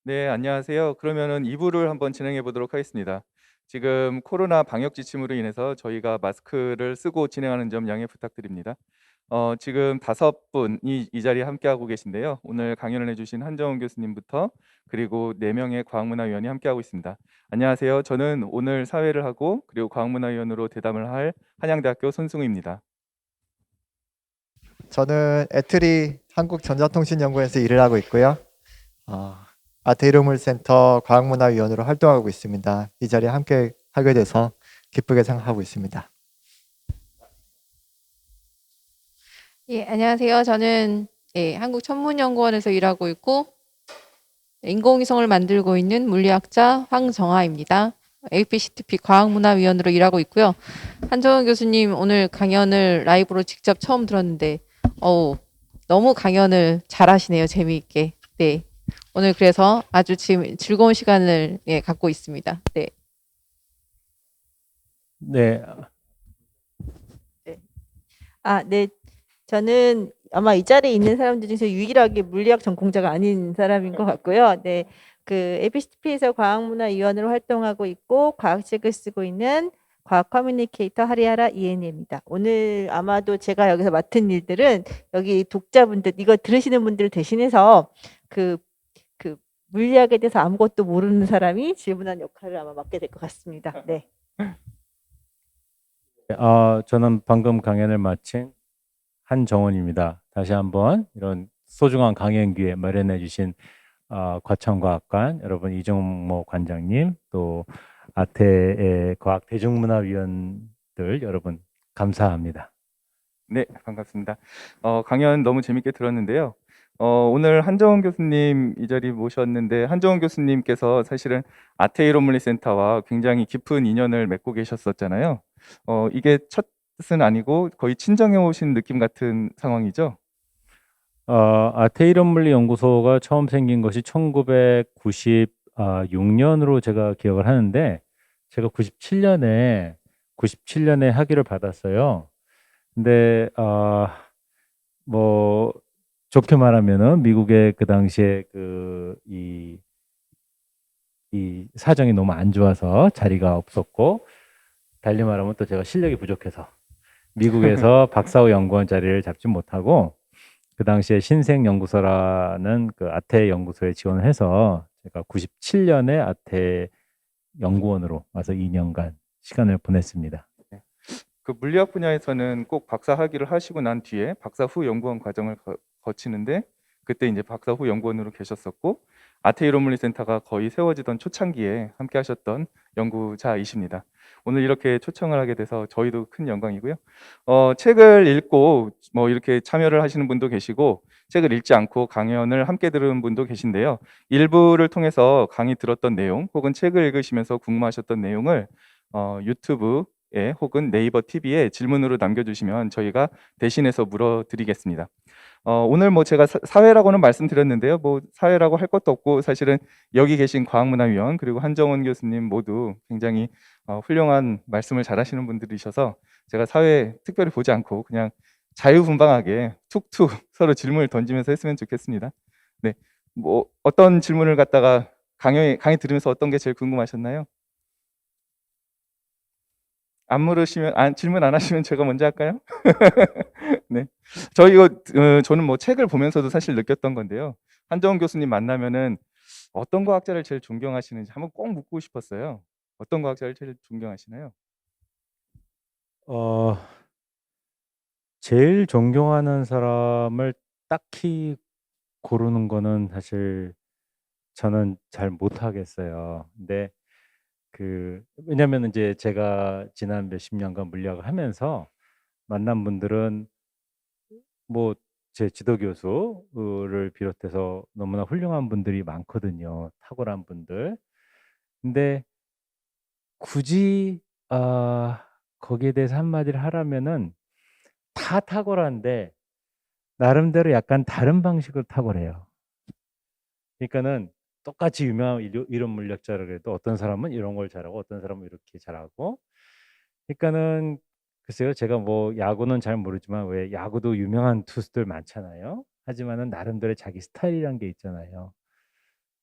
네, 안녕하세요. 그러면은 2부를 한번 진행해 보도록 하겠습니다. 지금 코로나 방역 지침으로 인해서 저희가 마스크를 쓰고 진행하는 점 양해 부탁드립니다. 지금 5분이 이 자리에 함께하고 계신데요. 오늘 강연을 해주신 한정훈 교수님부터 그리고 4명의 과학문화위원이 함께하고 있습니다. 안녕하세요. 저는 오늘 사회를 하고 그리고 과학문화위원으로 대담을 할 한양대학교 손승우입니다. 저는 애트리 한국전자통신연구원에서 일을 하고 있고요. 어, 아태이로물센터 과학문화위원으로 활동하고 있습니다. 이 자리에 함께 하게 돼서 기쁘게 생각하고 있습니다. 예, 안녕하세요. 저는 한국천문연구원에서 일하고 있고 인공위성을 만들고 있는 물리학자 황정아입니다. APCTP 과학문화위원으로 일하고 있고요. 한정은 교수님 오늘 강연을 라이브로 직접 처음 들었는데 너무 강연을 잘하시네요. 재미있게. 네. 오늘 그래서 아주 지금 즐거운 시간을 갖고 있습니다. 네. 네, 네. 네. 저는 아마 이 자리에 있는 사람들 중에서 유일하게 물리학 전공자가 아닌 사람인 것 같고요. 네. 그 ABCTP에서 과학문화위원으로 활동하고 있고 과학책을 쓰고 있는 과학 커뮤니케이터 하리하라 이엔입니다. 오늘 아마도 제가 여기서 맡은 일들은 여기 독자분들, 이거 들으시는 분들을 대신해서 그 물리학에 대해서 아무것도 모르는 사람이 질문하는 역할을 아마 맡게 될 것 같습니다. 네. 저는 방금 강연을 마친 한정원입니다. 다시 한번 이런 소중한 강연 기회 마련해 주신 과천과학관 여러분, 이종모 관장님, 또 아태의 과학 대중문화위원들 여러분, 감사합니다. 네, 반갑습니다. 강연 너무 재밌게 들었는데요. 오늘 한정훈 교수님 이 자리 모셨는데 한정훈 교수님께서 사실은 아태이론물리센터와 굉장히 깊은 인연을 맺고 계셨었잖아요. 이게 첫은 아니고 거의 친정에 오신 느낌 같은 상황이죠? 아태이론물리연구소가 처음 생긴 것이 1996년으로 제가 기억을 하는데, 제가 97년에 학위를 받았어요. 근데 뭐 좋게 말하면은 미국의 그 당시에 이 사정이 너무 안 좋아서 자리가 없었고, 달리 말하면 또 제가 실력이 부족해서 미국에서 박사후 연구원 자리를 잡지 못하고, 그 당시에 신생연구소라는 그 아태 연구소에 지원을 해서 제가 97년에 아태 연구원으로 와서 2년간 시간을 보냈습니다. 그 물리학 분야에서는 꼭 박사 학위를 하시고 난 뒤에 박사 후 연구원 과정을 거치는데 그때 이제 박사 후 연구원으로 계셨었고 아태이론물리센터가 거의 세워지던 초창기에 함께 하셨던 연구자이십니다. 오늘 이렇게 초청을 하게 돼서 저희도 큰 영광이고요. 책을 읽고 뭐 이렇게 참여를 하시는 분도 계시고 책을 읽지 않고 강연을 함께 들은 분도 계신데요. 일부를 통해서 강의 들었던 내용 혹은 책을 읽으시면서 궁금하셨던 내용을 유튜브 혹은 네이버 TV에 질문으로 남겨주시면 저희가 대신해서 물어드리겠습니다. 오늘 뭐 제가 사회라고는 말씀드렸는데요. 뭐 사회라고 할 것도 없고 사실은 여기 계신 과학문화위원 그리고 한정원 교수님 모두 굉장히 훌륭한 말씀을 잘하시는 분들이셔서 제가 사회 특별히 보지 않고 그냥 자유분방하게 툭툭 서로 질문을 던지면서 했으면 좋겠습니다. 네, 뭐 어떤 질문을 갖다가 강의 들으면서 어떤 게 제일 궁금하셨나요? 안 물으시면 질문 안 하시면 제가 먼저 할까요? 네. 저는 뭐 책을 보면서도 사실 느꼈던 건데요. 한정훈 교수님 만나면은 어떤 과학자를 제일 존경하시는지 한번 꼭 묻고 싶었어요. 어떤 과학자를 제일 존경하시나요? 어, 제일 존경하는 사람을 딱히 고르는 거는 사실 저는 잘 못하겠어요. 근데 왜냐면 이제 제가 지난 몇십 년간 물리학을 하면서 만난 분들은 뭐 제 지도 교수를 비롯해서 너무나 훌륭한 분들이 많거든요. 탁월한 분들. 근데 굳이 거기에 대해서 한마디를 하라면은 다 탁월한데 나름대로 약간 다른 방식으로 탁월해요. 그러니까는 똑같이 유명한 이론 물리학자라 그래도 어떤 사람은 이런 걸 잘하고 어떤 사람은 이렇게 잘하고. 그러니까는 글쎄요, 제가 뭐 야구는 잘 모르지만 왜 야구도 유명한 투수들 많잖아요. 하지만은 나름대로 자기 스타일이란 게 있잖아요.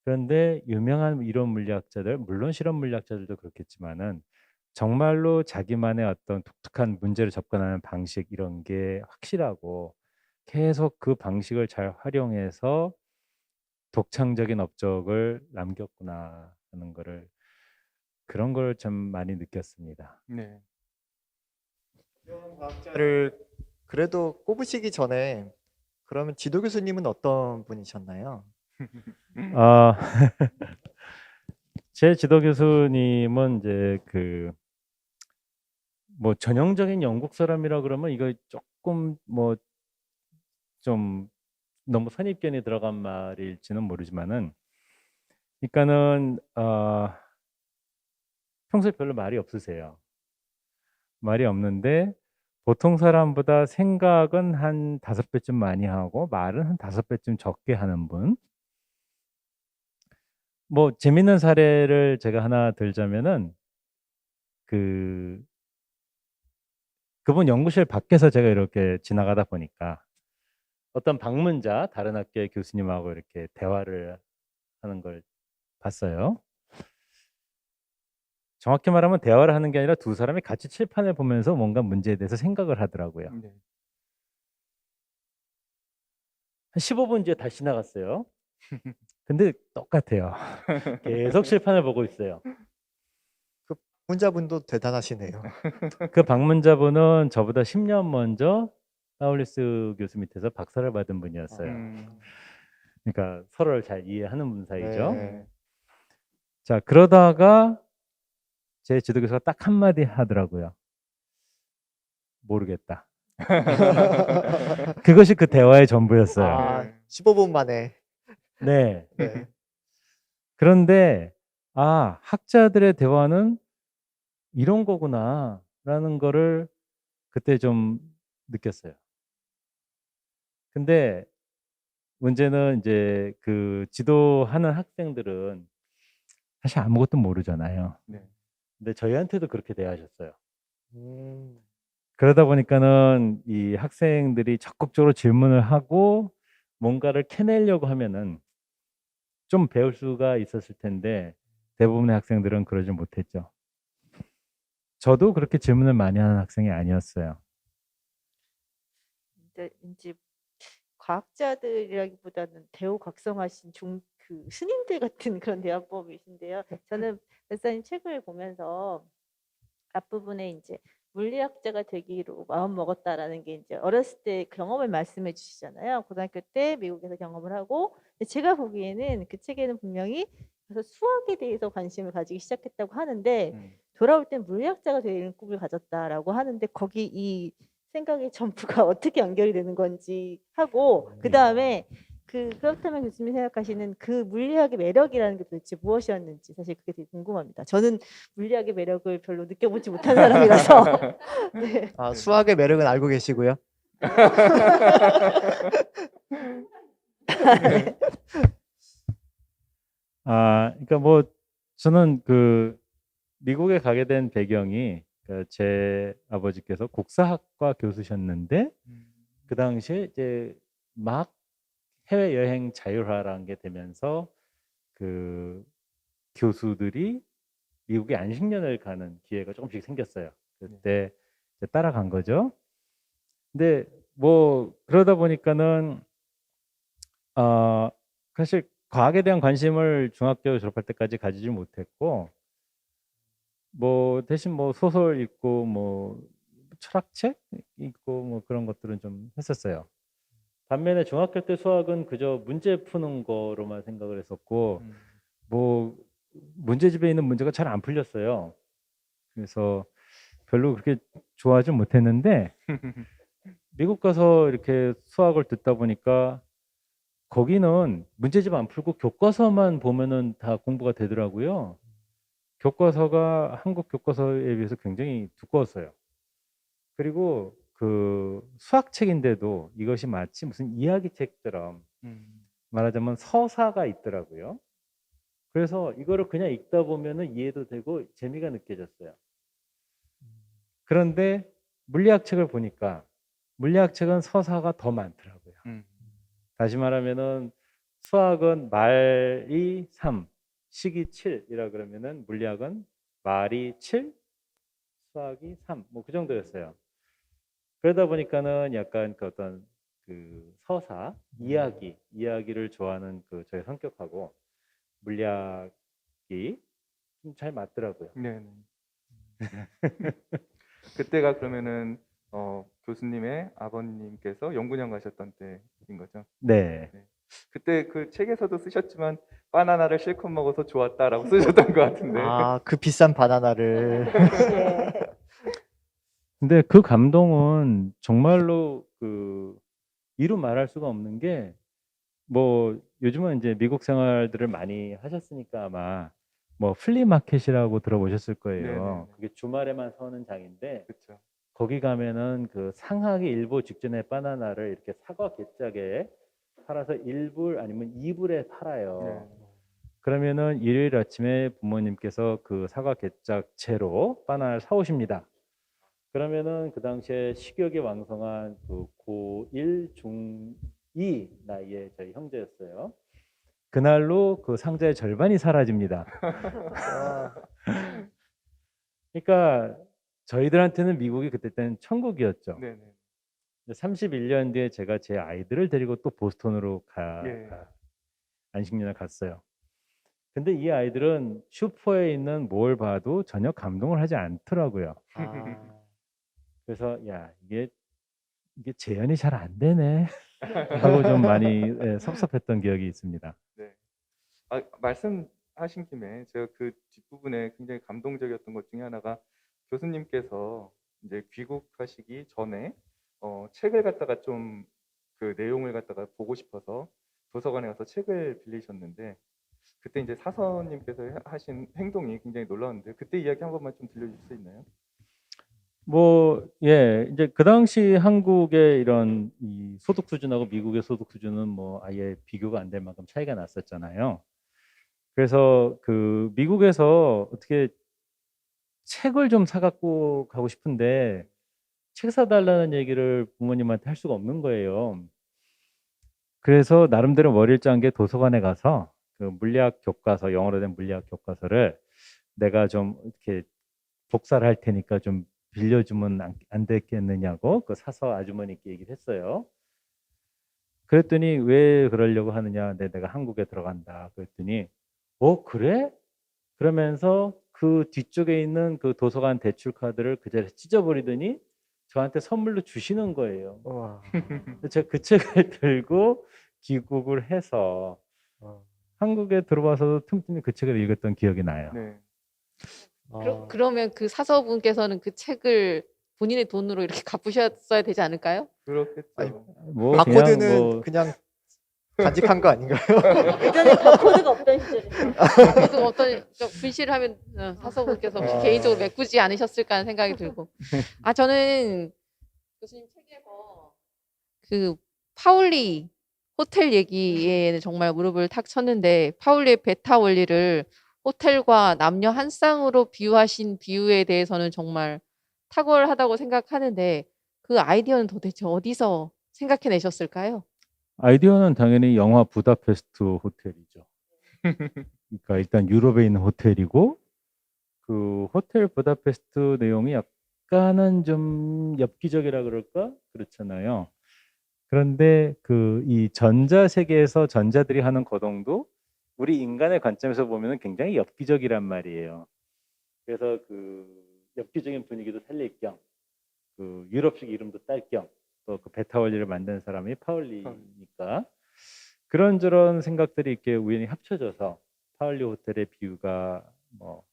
그런데 유명한 이론 물리학자들, 물론 실험 물리학자들도 그렇겠지만은 정말로 자기만의 어떤 독특한 문제를 접근하는 방식 이런 게 확실하고 계속 그 방식을 잘 활용해서 독창적인 업적을 남겼구나 하는 거를 그런 걸 좀 많이 느꼈습니다. 네. 과학자를 그래도 꼽으시기 전에 그러면 지도 교수님은 어떤 분이셨나요? 아, 제 지도 교수님은 이제 그 뭐 전형적인 영국 사람이라 그러면 이거 조금 뭐 좀 너무 선입견이 들어간 말일지는 모르지만은, 그러니까는 평소에 별로 말이 없으세요. 말이 없는데 보통 사람보다 생각은 한 5배쯤 많이 하고 말은 한 5배쯤 적게 하는 분. 뭐 재밌는 사례를 제가 하나 들자면은 그분 연구실 밖에서 제가 이렇게 지나가다 보니까 어떤 방문자 다른 학교의 교수님하고 이렇게 대화를 하는 걸 봤어요. 정확히 말하면 대화를 하는 게 아니라 두 사람이 같이 칠판을 보면서 뭔가 문제에 대해서 생각을 하더라고요. 네. 한 15분 뒤에 다시 나갔어요. 근데 똑같아요. 계속 칠판을 보고 있어요. 혼자분도 대단하시네요. 그 방문자분은 저보다 10년 먼저 파울리스 교수 밑에서 박사를 받은 분이었어요. 그러니까 서로를 잘 이해하는 분 사이죠. 네. 자, 그러다가 제 지도교수가 딱 한마디 하더라고요. 모르겠다. 그것이 그 대화의 전부였어요. 아, 15분 만에. 네. 네. 그런데 학자들의 대화는 이런 거구나라는 거를 그때 좀 느꼈어요. 근데 문제는 이제 그 지도하는 학생들은 사실 아무것도 모르잖아요. 네. 근데 저희한테도 그렇게 대하셨어요. 음, 그러다 보니까는 이 학생들이 적극적으로 질문을 하고 뭔가를 캐내려고 하면은 좀 배울 수가 있었을 텐데 대부분의 학생들은 그러지 못했죠. 저도 그렇게 질문을 많이 하는 학생이 아니었어요. 근데 이제 과학자들이라기보다는 대우각성하신 그 스님들 같은 그런 대화법이신데요. 저는 박사님 책을 보면서 앞부분에 이제 물리학자가 되기로 마음 먹었다라는 게 이제 어렸을 때 경험을 말씀해 주시잖아요. 고등학교 때 미국에서 경험을 하고, 근데 제가 보기에는 그 책에는 분명히 그래서 수학에 대해서 관심을 가지기 시작했다고 하는데 돌아올 땐 물리학자가 되는 꿈을 가졌다라고 하는데 거기 이 생각의 전부가 어떻게 연결이 되는 건지 하고, 그 다음에 그렇다면 교수님이 생각하시는 그 물리학의 매력이라는 게 도대체 무엇이었는지 사실 그게 되게 궁금합니다. 저는 물리학의 매력을 별로 느껴보지 못한 사람이라서. 네. 아, 수학의 매력은 알고 계시고요. 그러니까 뭐 저는 그 미국에 가게 된 배경이 제 아버지께서 국사학과 교수셨는데 그 당시에 이제 막 해외 여행 자율화라는 게 되면서 그 교수들이 미국에 안식년을 가는 기회가 조금씩 생겼어요. 그때 이제 따라간 거죠. 근데 뭐 그러다 보니까는 사실 과학에 대한 관심을 중학교 졸업할 때까지 가지지 못했고, 뭐 대신 뭐 소설 읽고 뭐 철학책 읽고 뭐 그런 것들은 좀 했었어요. 반면에 중학교 때 수학은 그저 문제 푸는 거로만 생각을 했었고, 뭐 문제집에 있는 문제가 잘 안 풀렸어요. 그래서 별로 그렇게 좋아하지 못했는데 미국 가서 이렇게 수학을 듣다 보니까 거기는 문제집 안 풀고 교과서만 보면은 다 공부가 되더라고요. 교과서가 한국 교과서에 비해서 굉장히 두꺼웠어요. 그리고 그 수학책인데도 이것이 마치 무슨 이야기책처럼 말하자면 서사가 있더라고요. 그래서 이거를 그냥 읽다 보면은 이해도 되고 재미가 느껴졌어요. 그런데 물리학책을 보니까 물리학책은 서사가 더 많더라고요. 다시 말하면은 수학은 말이 3, 식이 7이라 그러면은 물리학은 말이 7, 수학이 3, 뭐 그 정도였어요. 그러다 보니까는 약간 그 어떤 그 서사, 이야기를 좋아하는 그 저의 성격하고 물리학이 좀 잘 맞더라고요. 네. 그때가 그러면은 교수님의 아버님께서 연구년 가셨던 때인 거죠. 네. 그때 그 책에서도 쓰셨지만 바나나를 실컷 먹어서 좋았다라고 쓰셨던 것 같은데. 그 비싼 바나나를. 예. 근데 그 감동은 정말로 그 이루 말할 수가 없는 게, 뭐 요즘은 이제 미국 생활들을 많이 하셨으니까 아마 뭐 플리마켓이라고 들어보셨을 거예요. 네네. 그게 주말에만 서는 장인데 그렇죠. 거기 가면은 그 상하기 일보 직전에 바나나를 이렇게 사과 갯짝에 팔아서 1불 아니면 2불에 팔아요. 네. 그러면은 일요일 아침에 부모님께서 그 사과 갯짝 채로 바나나를 사오십니다. 그러면은 그 당시에 식욕이 왕성한 그 고1, 중2 나이에 저희 형제였어요. 그날로 그 상자의 절반이 사라집니다. 그러니까 저희들한테는 미국이 그때 때는 천국이었죠. 네네. 31년 뒤에 제가 제 아이들을 데리고 또 보스턴으로 예. 안식년을 갔어요. 근데 이 아이들은 슈퍼에 있는 뭘 봐도 전혀 감동을 하지 않더라고요. 그래서 야, 이게 재현이 잘 안 되네 하고 좀 많이 섭섭했던 기억이 있습니다. 네. 말씀하신 김에 제가 그 뒷부분에 굉장히 감동적이었던 것 중에 하나가 교수님께서 이제 귀국하시기 전에 책을 갖다가 좀 그 내용을 갖다가 보고 싶어서 도서관에 가서 책을 빌리셨는데 그때 이제 사서님께서 하신 행동이 굉장히 놀라웠는데 그때 이야기 한 번만 좀 들려줄 수 있나요? 뭐, 예, 이제 그 당시 한국의 이런 이 소득 수준하고 미국의 소득 수준은 뭐 아예 비교가 안 될 만큼 차이가 났었잖아요. 그래서 그 미국에서 어떻게 책을 좀 사갖고 가고 싶은데 책 사달라는 얘기를 부모님한테 할 수가 없는 거예요. 그래서 나름대로 머리를 짠 게 도서관에 가서 그 물리학 교과서, 영어로 된 물리학 교과서를 내가 좀 이렇게 복사를 할 테니까 좀 빌려주면 안 되겠느냐고 그 사서 아주머니께 얘기를 했어요. 그랬더니 왜 그러려고 하느냐, 내가 한국에 들어간다. 그랬더니 그래? 그러면서 그 뒤쪽에 있는 그 도서관 대출 카드를 그 자리에 찢어버리더니 저한테 선물로 주시는 거예요. 우와. 제가 그 책을 들고 귀국을 해서 한국에 들어와서도 틈틈이 그 책을 읽었던 기억이 나요. 네. 그러면 그 사서분께서는 그 책을 본인의 돈으로 이렇게 갚으셨어야 되지 않을까요? 그렇겠죠. 아니, 뭐 바코드는 그냥 뭐 그냥 간직한 거 아닌가요? 예전에 바코드가 없던 시절에. 그래도 어떤 분실을 하면 사서분께서 혹시 개인적으로 메꾸지 않으셨을까 하는 생각이 들고. 저는 교수님 책에서 그 파울리 호텔 얘기에 정말 무릎을 탁 쳤는데 파울리의 베타 원리를 호텔과 남녀 한 쌍으로 비유하신 비유에 대해서는 정말 탁월하다고 생각하는데 그 아이디어는 도대체 어디서 생각해내셨을까요? 아이디어는 당연히 영화 부다페스트 호텔이죠. 그러니까 일단 유럽에 있는 호텔이고 그 호텔 부다페스트 내용이 약간은 좀 엽기적이라 그럴까? 그렇잖아요. 그런데 그 이 전자 세계에서 전자들이 하는 거동도 우리 인간의 관점에서 보면은 굉장히 엽기적이란 말이에요. 그래서 그 엽기적인 분위기도 살릴 겸, 그 유럽식 이름도 딸 겸, 또 그 베타 원리를 만든 사람이 파울리니까 그런저런 생각들이 이렇게 우연히 합쳐져서 파울리 호텔의 비유가 뭐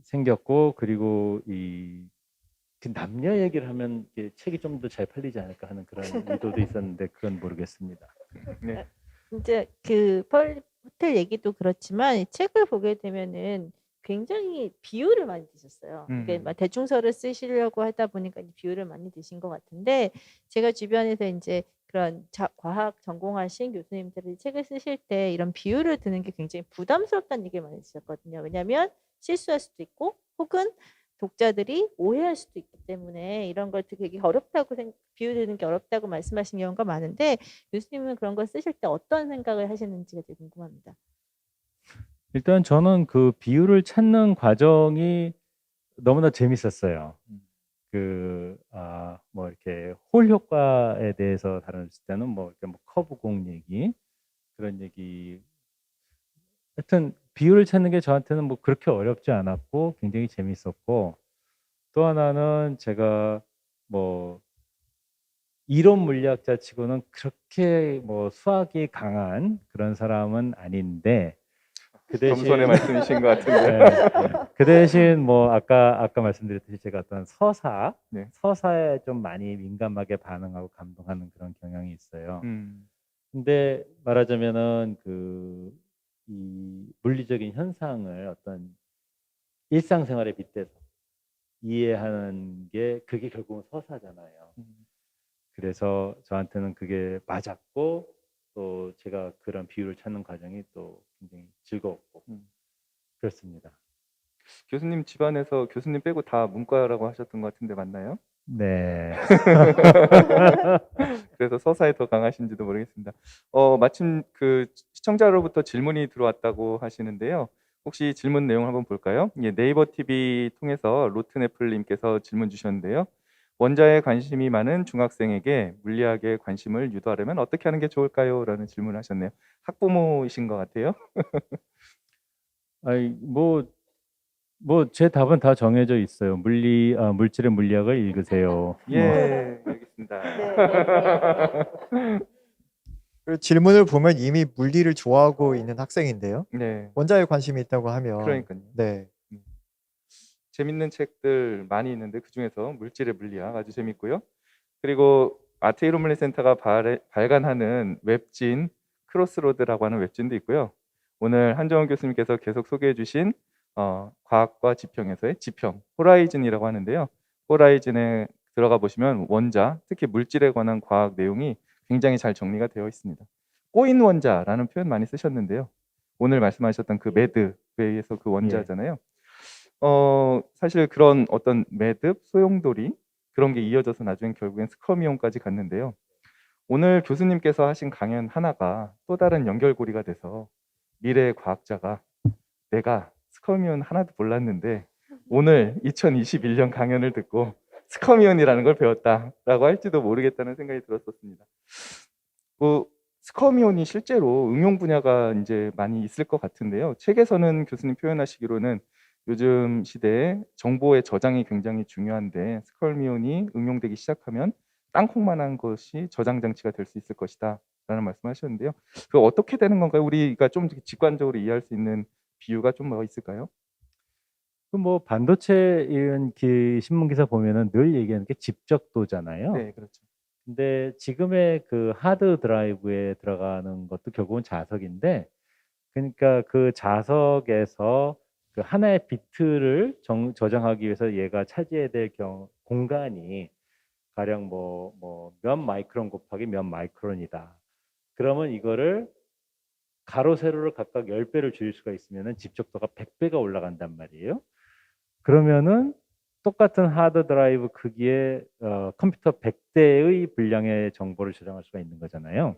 생겼고, 그리고 이 그 남녀 얘기를 하면 이게 책이 좀 더 잘 팔리지 않을까 하는 그런 의도도 있었는데 그건 모르겠습니다. 네. 이제 그 호텔 얘기도 그렇지만 이 책을 보게 되면은 굉장히 비유를 많이 드셨어요. 이게 막 대충서를 쓰시려고 하다 보니까 비유를 많이 드신 것 같은데 제가 주변에서 이제 그런 과학 전공하신 교수님들이 책을 쓰실 때 이런 비유를 드는 게 굉장히 부담스럽다는 얘기를 많이 드셨거든요. 왜냐하면 실수할 수도 있고 혹은 독자들이 오해할 수도 있기 때문에 이런 걸 되게 어렵다고 비유되는 게 어렵다고 말씀하신 경우가 많은데 교수님은 그런 걸 쓰실 때 어떤 생각을 하시는지가 되게 궁금합니다. 일단 저는 그 비율을 찾는 과정이 너무나 재밌었어요. 뭐 이렇게 홀 효과에 대해서 다뤘을 때는 뭐 이렇게 뭐 커브 공 얘기 그런 얘기. 하여튼 비율을 찾는 게 저한테는 뭐 그렇게 어렵지 않았고 굉장히 재밌었고, 또 하나는 제가 뭐 이론 물리학자 치고는 그렇게 뭐 수학이 강한 그런 사람은 아닌데 그 대신 겸손의 말씀이신 것 같은데. 네, 그 대신 뭐 아까 말씀드렸듯이 제가 어떤 네. 서사에 좀 많이 민감하게 반응하고 감동하는 그런 경향이 있어요. 음. 근데 말하자면은 이 물리적인 현상을 어떤 일상생활에 빗대서 이해하는 게 그게 결국은 서사잖아요. 그래서 저한테는 그게 맞았고, 또 제가 그런 비율을 찾는 과정이 또 굉장히 즐거웠고 그렇습니다. 교수님 집안에서 교수님 빼고 다 문과라고 하셨던 것 같은데 맞나요? 네. 그래서 서사에 더 강하신지도 모르겠습니다. 마침 그 시청자로부터 질문이 들어왔다고 하시는데요. 혹시 질문 내용 한번 볼까요? 예, 네이버 TV 통해서 로트네플님께서 질문 주셨는데요. 원자에 관심이 많은 중학생에게 물리학에 관심을 유도하려면 어떻게 하는 게 좋을까요? 라는 질문을 하셨네요. 학부모이신 것 같아요. 아니 뭐 제 답은 다 정해져 있어요. 물질의 물리학을 읽으세요. 예, 알겠습니다. 그 질문을 보면 이미 물리를 좋아하고 있는 학생인데요. 네, 원자에 관심이 있다고 하면 그러니까요. 네. 재밌는 책들 많이 있는데 그중에서 물질의 물리학 아주 재밌고요. 그리고 아테이로물리센터가 발간하는 웹진 크로스로드라고 하는 웹진도 있고요. 오늘 한정원 교수님께서 계속 소개해 주신 과학과 지평에서의 지평 호라이즌이라고 하는데요. 호라이즌에 들어가 보시면 원자, 특히 물질에 관한 과학 내용이 굉장히 잘 정리가 되어 있습니다. 꼬인 원자라는 표현 많이 쓰셨는데요. 오늘 말씀하셨던 그 매듭에 의해서 그 원자잖아요. 사실 그런 어떤 매듭, 소용돌이 그런 게 이어져서 나중엔 결국엔 스커미온까지 갔는데요. 오늘 교수님께서 하신 강연 하나가 또 다른 연결고리가 돼서 미래의 과학자가 내가 스커미온 하나도 몰랐는데 오늘 2021년 강연을 듣고 스커미온이라는 걸 배웠다라고 할지도 모르겠다는 생각이 들었었습니다. 그 스커미온이 실제로 응용 분야가 이제 많이 있을 것 같은데요. 책에서는 교수님 표현하시기로는 요즘 시대에 정보의 저장이 굉장히 중요한데 스컬미온이 응용되기 시작하면 땅콩만한 것이 저장 장치가 될 수 있을 것이다 라는 말씀하셨는데요. 그 어떻게 되는 건가요? 우리가 좀 직관적으로 이해할 수 있는 비유가 좀 뭐 있을까요? 뭐 반도체 이런 신문 기사 보면은 늘 얘기하는 게 집적도잖아요. 네, 그렇죠. 근데 지금의 그 하드 드라이브에 들어가는 것도 결국은 자석인데, 그러니까 그 자석에서 그 하나의 비트를 저장하기 위해서 얘가 차지해야 될 공간이 가령 몇 마이크론 곱하기 몇 마이크론이다. 그러면 이거를 가로 세로를 각각 10배를 줄일 수가 있으면은 집적도가 100배가 올라간단 말이에요. 그러면은 똑같은 하드 드라이브 크기의 컴퓨터 100대의 분량의 정보를 저장할 수가 있는 거잖아요.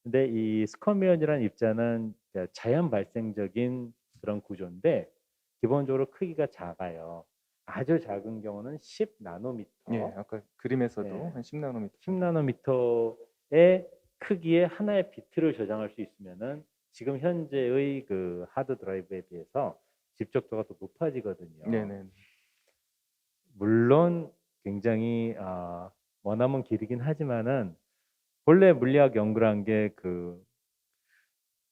근데 이 스커미온이라는 입자는 자연 발생적인 그런 구조인데 기본적으로 크기가 작아요. 아주 작은 경우는 10 나노미터. 예, 아까 그림에서도 네. 한 10나노미터. 10 나노미터의 크기의 하나의 비트를 저장할 수 있으면은 지금 현재의 그 하드 드라이브에 비해서 집적도가 더 높아지거든요. 네네. 물론 굉장히 머나먼 길이긴 하지만은 본래 물리학 연구란 게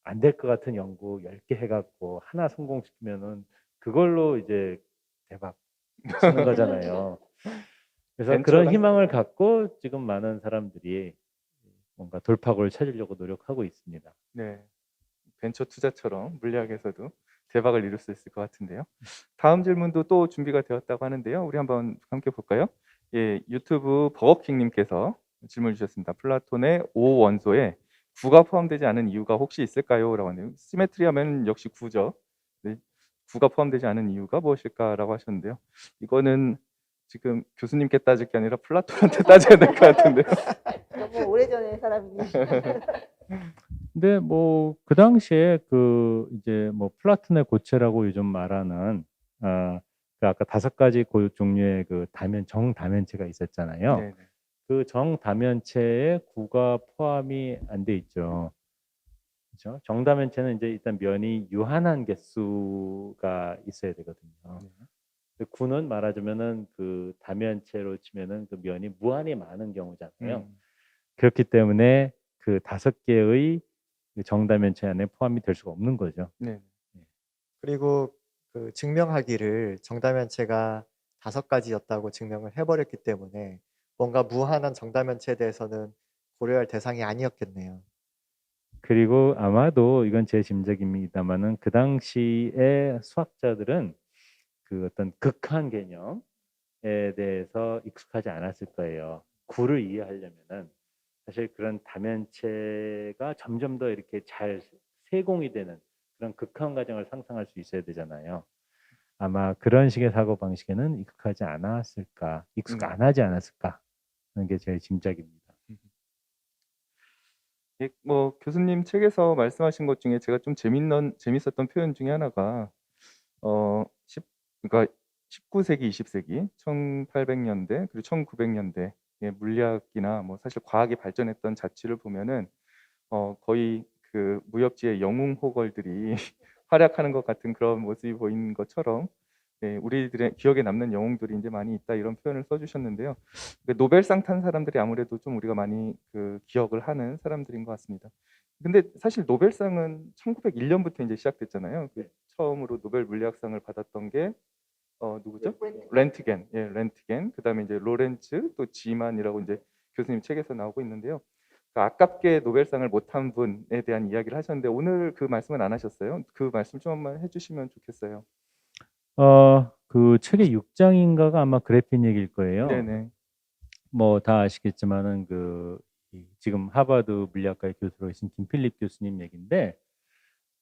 안 될 것 같은 연구 10개 해갖고 하나 성공시키면은 그걸로 이제 대박 치는 거잖아요. 그래서 그런 벤처랑 희망을 갖고 지금 많은 사람들이 뭔가 돌파구를 찾으려고 노력하고 있습니다. 네, 벤처 투자처럼 물리학에서도 대박을 이룰 수 있을 것 같은데요. 다음 질문도 또 준비가 되었다고 하는데요. 우리 한번 함께 볼까요? 예, 유튜브 버거킹님께서 질문 주셨습니다. 플라톤의 5원소에 구가 포함되지 않은 이유가 혹시 있을까요? 라고 하네요. 시메트리 하면 역시 구죠. 네, 구가 포함되지 않은 이유가 무엇일까라고 하셨는데요. 이거는 지금 교수님께 따질 게 아니라 플라톤한테 따져야 될 것 같은데요. 너무 오래전에 사람이니. 근데 뭐 그 당시에 그 이제 뭐 플라톤의 고체라고 요즘 말하는 그 아까 5가지 종류의 그 정다면체가 있었잖아요. 네네. 그 정다면체에 구가 포함이 안 돼 있죠. 그렇죠? 정다면체는 이제 일단 면이 유한한 개수가 있어야 되거든요. 근데 구는 말하자면은 그 다면체로 치면은 그 면이 무한히 많은 경우잖아요. 그렇기 때문에 그 5개의 정다면체 안에 포함이 될 수가 없는 거죠. 네. 그리고 그 증명하기를 정다면체가 5가지였다고 증명을 해버렸기 때문에 뭔가 무한한 정다면체에 대해서는 고려할 대상이 아니었겠네요. 그리고 아마도 이건 제 짐작입니다만은 그 당시에 수학자들은 그 어떤 극한 개념에 대해서 익숙하지 않았을 거예요. 구를 이해하려면은 사실 그런 다면체가 점점 더 이렇게 잘 세공이 되는 그런 극한 과정을 상상할 수 있어야 되잖아요. 아마 그런 식의 사고 방식에는 익숙하지 않았을까, 익숙 안 하지 않았을까 하는 게 제 짐작입니다. 예, 뭐 교수님 책에서 말씀하신 것 중에 제가 좀 재밌었던 표현 중에 하나가 그러니까 19세기, 20세기, 1800년대 그리고 1900년대 의 물리학이나 뭐 사실 과학이 발전했던 자취를 보면은 거의 그 무협지의 영웅 호걸들이 활약하는 것 같은 그런 모습이 보이는 것처럼 네, 우리들의 기억에 남는 영웅들이 이제 많이 있다 이런 표현을 써주셨는데요. 그 노벨상 탄 사람들이 아무래도 좀 우리가 많이 그 기억을 하는 사람들인 것 같습니다. 근데 사실 노벨상은 1901년부터 이제 시작됐잖아요. 그 처음으로 노벨 물리학상을 받았던 게 누구죠? 렌트겐. 예, 렌트겐. 그다음에 이제 로렌츠 또 지만이라고 이제 교수님 책에서 나오고 있는데요. 그러니까 아깝게 노벨상을 못한 분에 대한 이야기를 하셨는데 오늘 그 말씀은 안 하셨어요? 그 말씀 좀 한번 해주시면 좋겠어요. 그 책의 6장인가가 아마 그래핀 얘기일 거예요. 네네. 뭐 다 아시겠지만은 지금 하버드 물리학과의 교수로 계신 김필립 교수님 얘기인데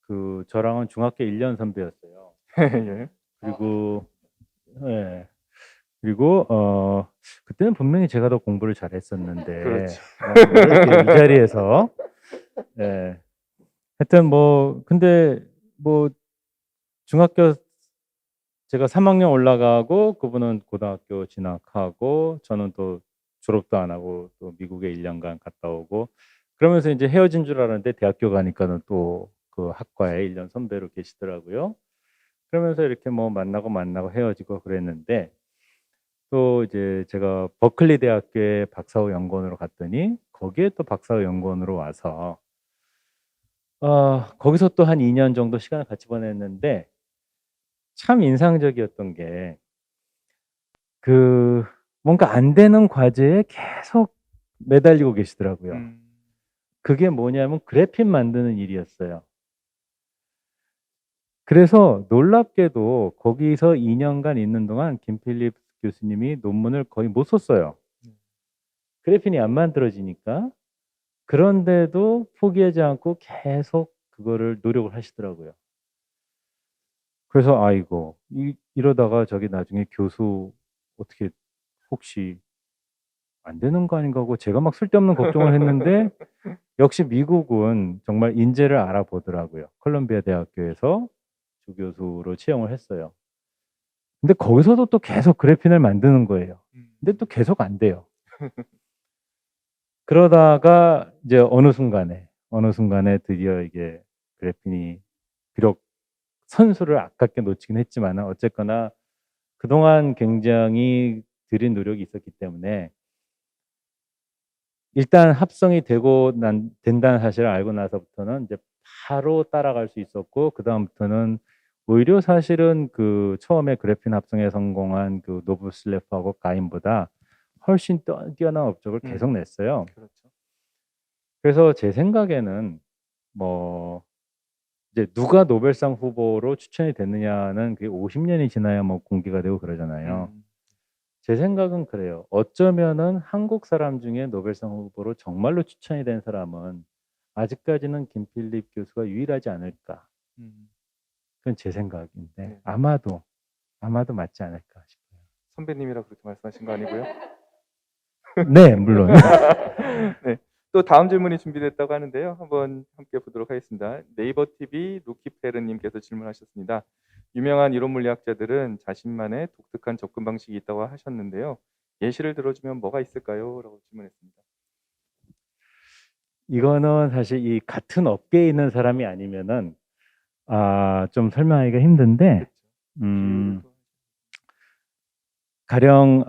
그 저랑은 중학교 1년 선배였어요. 예. 그리고 예. 그리고 그때는 분명히 제가 더 공부를 잘했었는데 그렇죠. 이렇게 이 자리에서 예. 하여튼 뭐 근데 뭐 중학교 제가 3학년 올라가고 그분은 고등학교 진학하고 저는 또 졸업도 안 하고 또 미국에 1년간 갔다 오고 그러면서 이제 헤어진 줄 알았는데 대학교 가니까는 또 그 학과에 1년 선배로 계시더라고요. 그러면서 이렇게 뭐 만나고 헤어지고 그랬는데 또 이제 제가 버클리 대학교에 박사후 연구원으로 갔더니 거기에 또 박사후 연구원으로 와서 거기서 또 한 2년 정도 시간을 같이 보냈는데 참 인상적이었던 게 그 뭔가 안 되는 과제에 계속 매달리고 계시더라고요. 그게 뭐냐면 그래핀 만드는 일이었어요. 그래서 놀랍게도 거기서 2년간 있는 동안 김필립 교수님이 논문을 거의 못 썼어요. 그래핀이 안 만들어지니까. 그런데도 포기하지 않고 계속 그거를 노력을 하시더라고요. 그래서 아이고 이러다가 저기 나중에 교수 어떻게 혹시 안 되는 거 아닌가 하고 제가 막 쓸데없는 걱정을 했는데 역시 미국은 정말 인재를 알아보더라고요. 콜롬비아 대학교에서 조교수로 채용을 했어요. 근데 거기서도 또 계속 그래핀을 만드는 거예요. 근데 또 계속 안 돼요. 그러다가 이제 어느 순간에 드디어 이게 그래핀이 비록 선수를 아깝게 놓치긴 했지만 어쨌거나 그동안 굉장히 들인 노력이 있었기 때문에 일단 합성이 된다는 사실을 알고 나서부터는 이제 바로 따라갈 수 있었고 그다음부터는 오히려 사실은 그 처음에 그래핀 합성에 성공한 그 노브슬레프하고 가인보다 훨씬 뛰어난 업적을 계속 냈어요. 그렇죠. 그래서 제 생각에는 뭐 이제 누가 노벨상 후보로 추천이 됐느냐는 그게 50년이 지나야 뭐 공개가 되고 그러잖아요. 제 생각은 그래요. 어쩌면은 한국 사람 중에 노벨상 후보로 정말로 추천이 된 사람은 아직까지는 김필립 교수가 유일하지 않을까. 그건 제 생각인데 네. 아마도 맞지 않을까 싶어요. 선배님이라 그렇게 말씀하신 거 아니고요? 네, 물론. 네. 또 다음 질문이 준비됐다고 하는데요. 한번 함께 보도록 하겠습니다. 네이버 TV 루키페르님께서 질문하셨습니다. 유명한 이론 물리학자들은 자신만의 독특한 접근 방식이 있다고 하셨는데요. 예시를 들어주면 뭐가 있을까요? 라고 질문했습니다. 이거는 사실 이 같은 업계에 있는 사람이 아니면은 좀 설명하기가 힘든데 비유를 또- 가령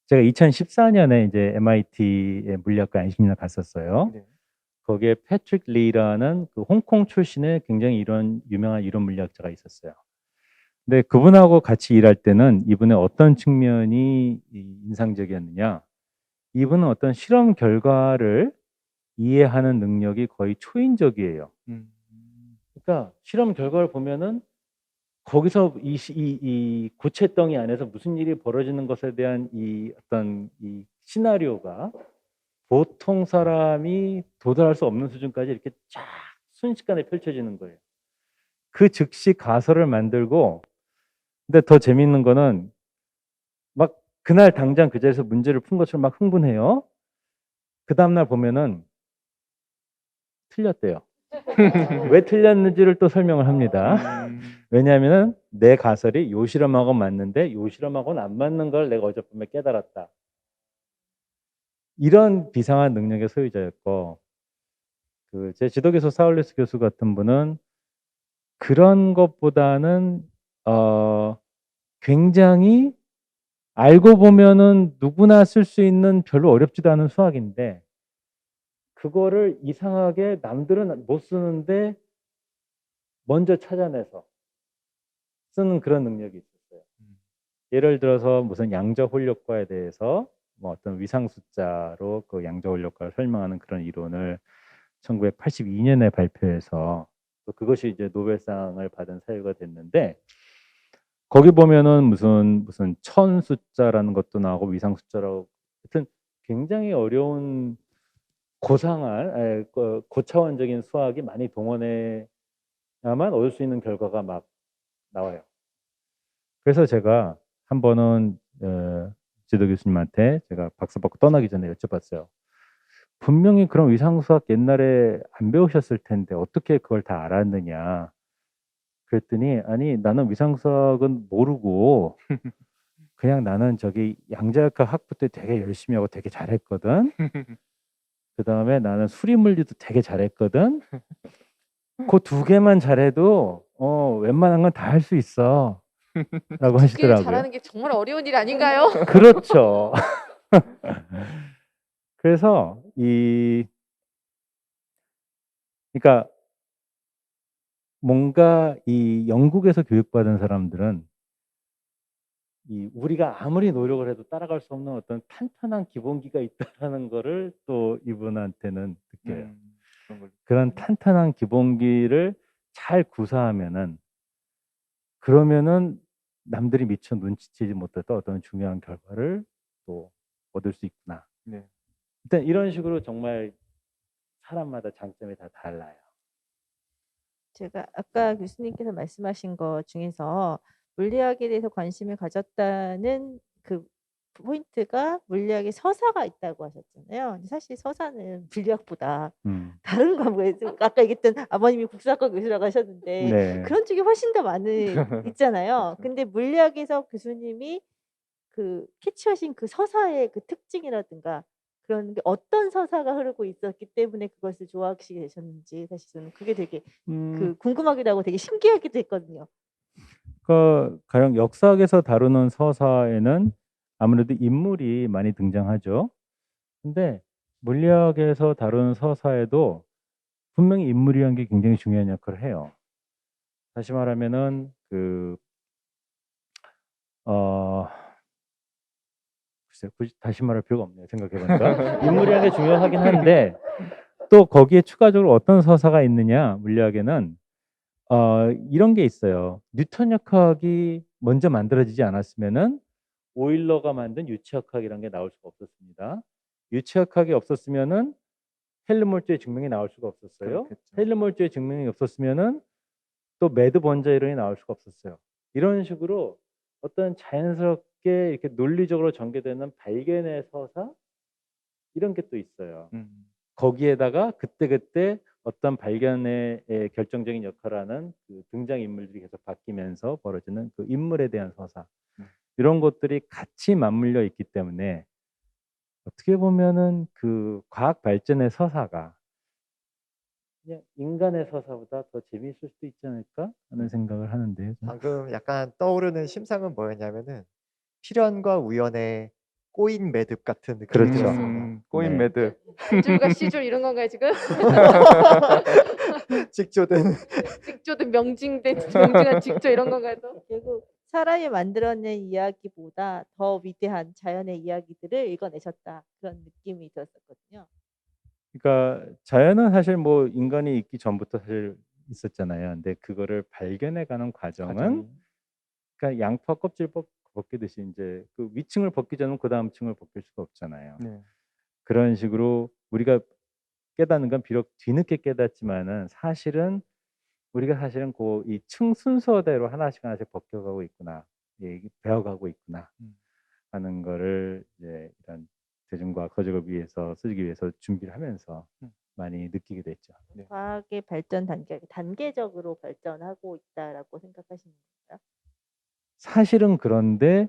제가 2014년에 이제 MIT의 물리학과 안심리학 갔었어요. 네. 거기에 패트릭 리라는 그 홍콩 출신의 굉장히 유명한 이론 물리학자가 있었어요. 근데 그분하고 같이 일할 때는 이분의 어떤 측면이 인상적이었느냐? 이분은 어떤 실험 결과를 이해하는 능력이 거의 초인적이에요. 음. 그러니까 실험 결과를 보면은 거기서 이 고체덩이 안에서 무슨 일이 벌어지는 것에 대한 이 어떤 이 시나리오가 보통 사람이 도달할 수 없는 수준까지 이렇게 쫙 순식간에 펼쳐지는 거예요. 그 즉시 가설을 만들고, 근데 더 재밌는 거는 막 그날 당장 그 자리에서 문제를 푼 것처럼 막 흥분해요. 그 다음날 보면은 틀렸대요. 왜 틀렸는지를 또 설명을 합니다. 왜냐하면 내 가설이 요 실험하고 맞는데 요 실험하고는 안 맞는 걸 내가 어젯밤에 깨달았다. 이런 비상한 능력의 소유자였고, 그 제 지도교수 사울리스 교수 같은 분은 그런 것보다는 굉장히 알고 보면은 누구나 쓸 수 있는 별로 어렵지도 않은 수학인데 그거를 이상하게 남들은 못 쓰는데 먼저 찾아내서 쓰는 그런 능력이 있었어요. 예를 들어서 무슨 양자홀 효과에 대해서 뭐 어떤 위상 숫자로 그 양자홀 효과를 설명하는 그런 이론을 1982년에 발표해서 또 그것이 이제 노벨상을 받은 사유가 됐는데 거기 보면은 무슨 천 숫자라는 것도 나오고 위상 숫자라고 하여튼 굉장히 어려운 고차원적인 수학이 많이 동원해야만 얻을 수 있는 결과가 막 나와요. 그래서 제가 한 번은 지도 교수님한테 제가 박사 받고 떠나기 전에 여쭤봤어요. 분명히 그런 위상수학 옛날에 안 배우셨을 텐데 어떻게 그걸 다 알았느냐. 그랬더니 아니 나는 위상수학은 모르고 그냥 나는 저기 양자역학 학부 때 되게 열심히 하고 되게 잘했거든. 그 다음에 나는 수리물리도 되게 잘했거든. 그 두 개만 잘해도 웬만한 건 다 할 수 있어. 라고 두 개를 하시더라고요. 잘하는 게 정말 어려운 일 아닌가요? 그렇죠. 그래서 그러니까 뭔가 이 영국에서 교육받은 사람들은 우리가 아무리 노력을 해도 따라갈 수 없는 어떤 탄탄한 기본기가 있다라는 거를 또 이분한테는 느껴요. 그런 걸. 그런 탄탄한 기본기를 잘 구사하면은 그러면은 남들이 미처 눈치채지 못했던 어떤 중요한 결과를 또 얻을 수 있구나. 네. 일단 이런 식으로 정말 사람마다 장점이 다 달라요. 제가 아까 교수님께서 말씀하신 것 중에서 물리학에 대해서 관심을 가졌다는 그 포인트가 물리학에 서사가 있다고 하셨잖아요. 근데 사실 서사는 물리학보다 다른 과목에 아까 얘기했던 아버님이 국사학과 교수라고 하셨는데 네. 그런 쪽이 훨씬 더 있잖아요. 근데 물리학에서 교수님이 그 캐치하신 그 서사의 그 특징이라든가 그런 게 어떤 서사가 흐르고 있었기 때문에 그것을 좋아하시게 되셨는지 사실 저는 그게 되게 그 궁금하기도 하고 되게 신기하기도 했거든요. 가령 역사학에서 다루는 서사에는 아무래도 인물이 많이 등장하죠. 근데 물리학에서 다루는 서사에도 분명히 인물이라는 게 굉장히 중요한 역할을 해요. 다시 말하면은 글쎄 굳이 다시 말할 필요가 없네요. 생각해보니까 인물이라는 게 중요하긴 한데 또 거기에 추가적으로 어떤 서사가 있느냐 물리학에는 이런 게 있어요. 뉴턴 역학이 먼저 만들어지지 않았으면은 오일러가 만든 유체역학이라는 게 나올 수가 없었습니다. 유체역학이 없었으면은 헬름홀츠의 증명이 나올 수가 없었어요. 그렇겠죠. 헬름홀츠의 증명이 없었으면은 또 매듭 원자 이론이 나올 수가 없었어요. 이런 식으로 어떤 자연스럽게 이렇게 논리적으로 전개되는 발견의 서사 이런 게 또 있어요. 거기에다가 그때그때 어떤 발견의 결정적인 역할을 하는 그 등장 인물들이 계속 바뀌면서 벌어지는 그 인물에 대한 서사 이런 것들이 같이 맞물려 있기 때문에 어떻게 보면은 그 과학 발전의 서사가 그냥 인간의 서사보다 더 재미있을 수도 있지 않을까 하는 생각을 하는데요. 저는. 방금 약간 떠오르는 심상은 뭐였냐면은 필연과 우연의 꼬인 매듭 같은 느낌이 그렇죠. 들었습니다. 꼬인 네. 매듭. 줄과 C줄 이런 건가요 지금? 찍조든 직조든 명징한 직조 이런 건가요 또? 결국 사람이 만들어낸 이야기보다 더 위대한 자연의 이야기들을 읽어내셨다 그런 느낌이 들었었거든요. 그러니까 자연은 사실 뭐 인간이 있기 전부터 사실 있었잖아요. 근데 그거를 발견해가는 과정은 과정이. 그러니까 양파 껍질 벗기듯이 이제 그 위층을 벗기 전에 그 다음 층을 벗길 수가 없잖아요. 네. 그런 식으로 우리가 깨닫는 건 비록 뒤늦게 깨닫지만은 사실은 우리가 사실은 그 이 층 순서대로 하나씩 벗겨가고 있구나, 예, 배워가고 있구나 하는 거를 이제 이런 대중과 거적을 위해서 쓰기 위해서 준비를 하면서 많이 느끼게 됐죠. 과학의 발전 단계적으로 발전하고 있다라고 생각하시는 건가요? 사실은 그런데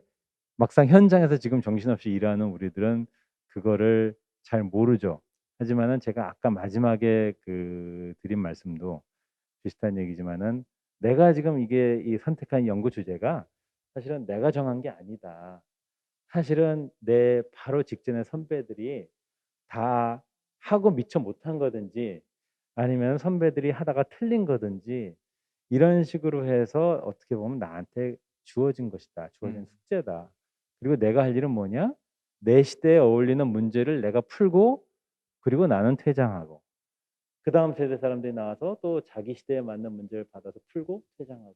막상 현장에서 지금 정신없이 일하는 우리들은 그거를 잘 모르죠. 하지만은 제가 아까 마지막에 그 드린 말씀도 비슷한 얘기지만은 내가 지금 이게 이 선택한 연구 주제가 사실은 내가 정한 게 아니다. 사실은 내 바로 직전의 선배들이 다 하고 미처 못한 거든지 아니면 선배들이 하다가 틀린 거든지 이런 식으로 해서 어떻게 보면 나한테 주어진 것이다. 주어진 숙제다. 그리고 내가 할 일은 뭐냐? 내 시대에 어울리는 문제를 내가 풀고 그리고 나는 퇴장하고 그 다음 세대 사람들이 나와서 또 자기 시대에 맞는 문제를 받아서 풀고 퇴장하고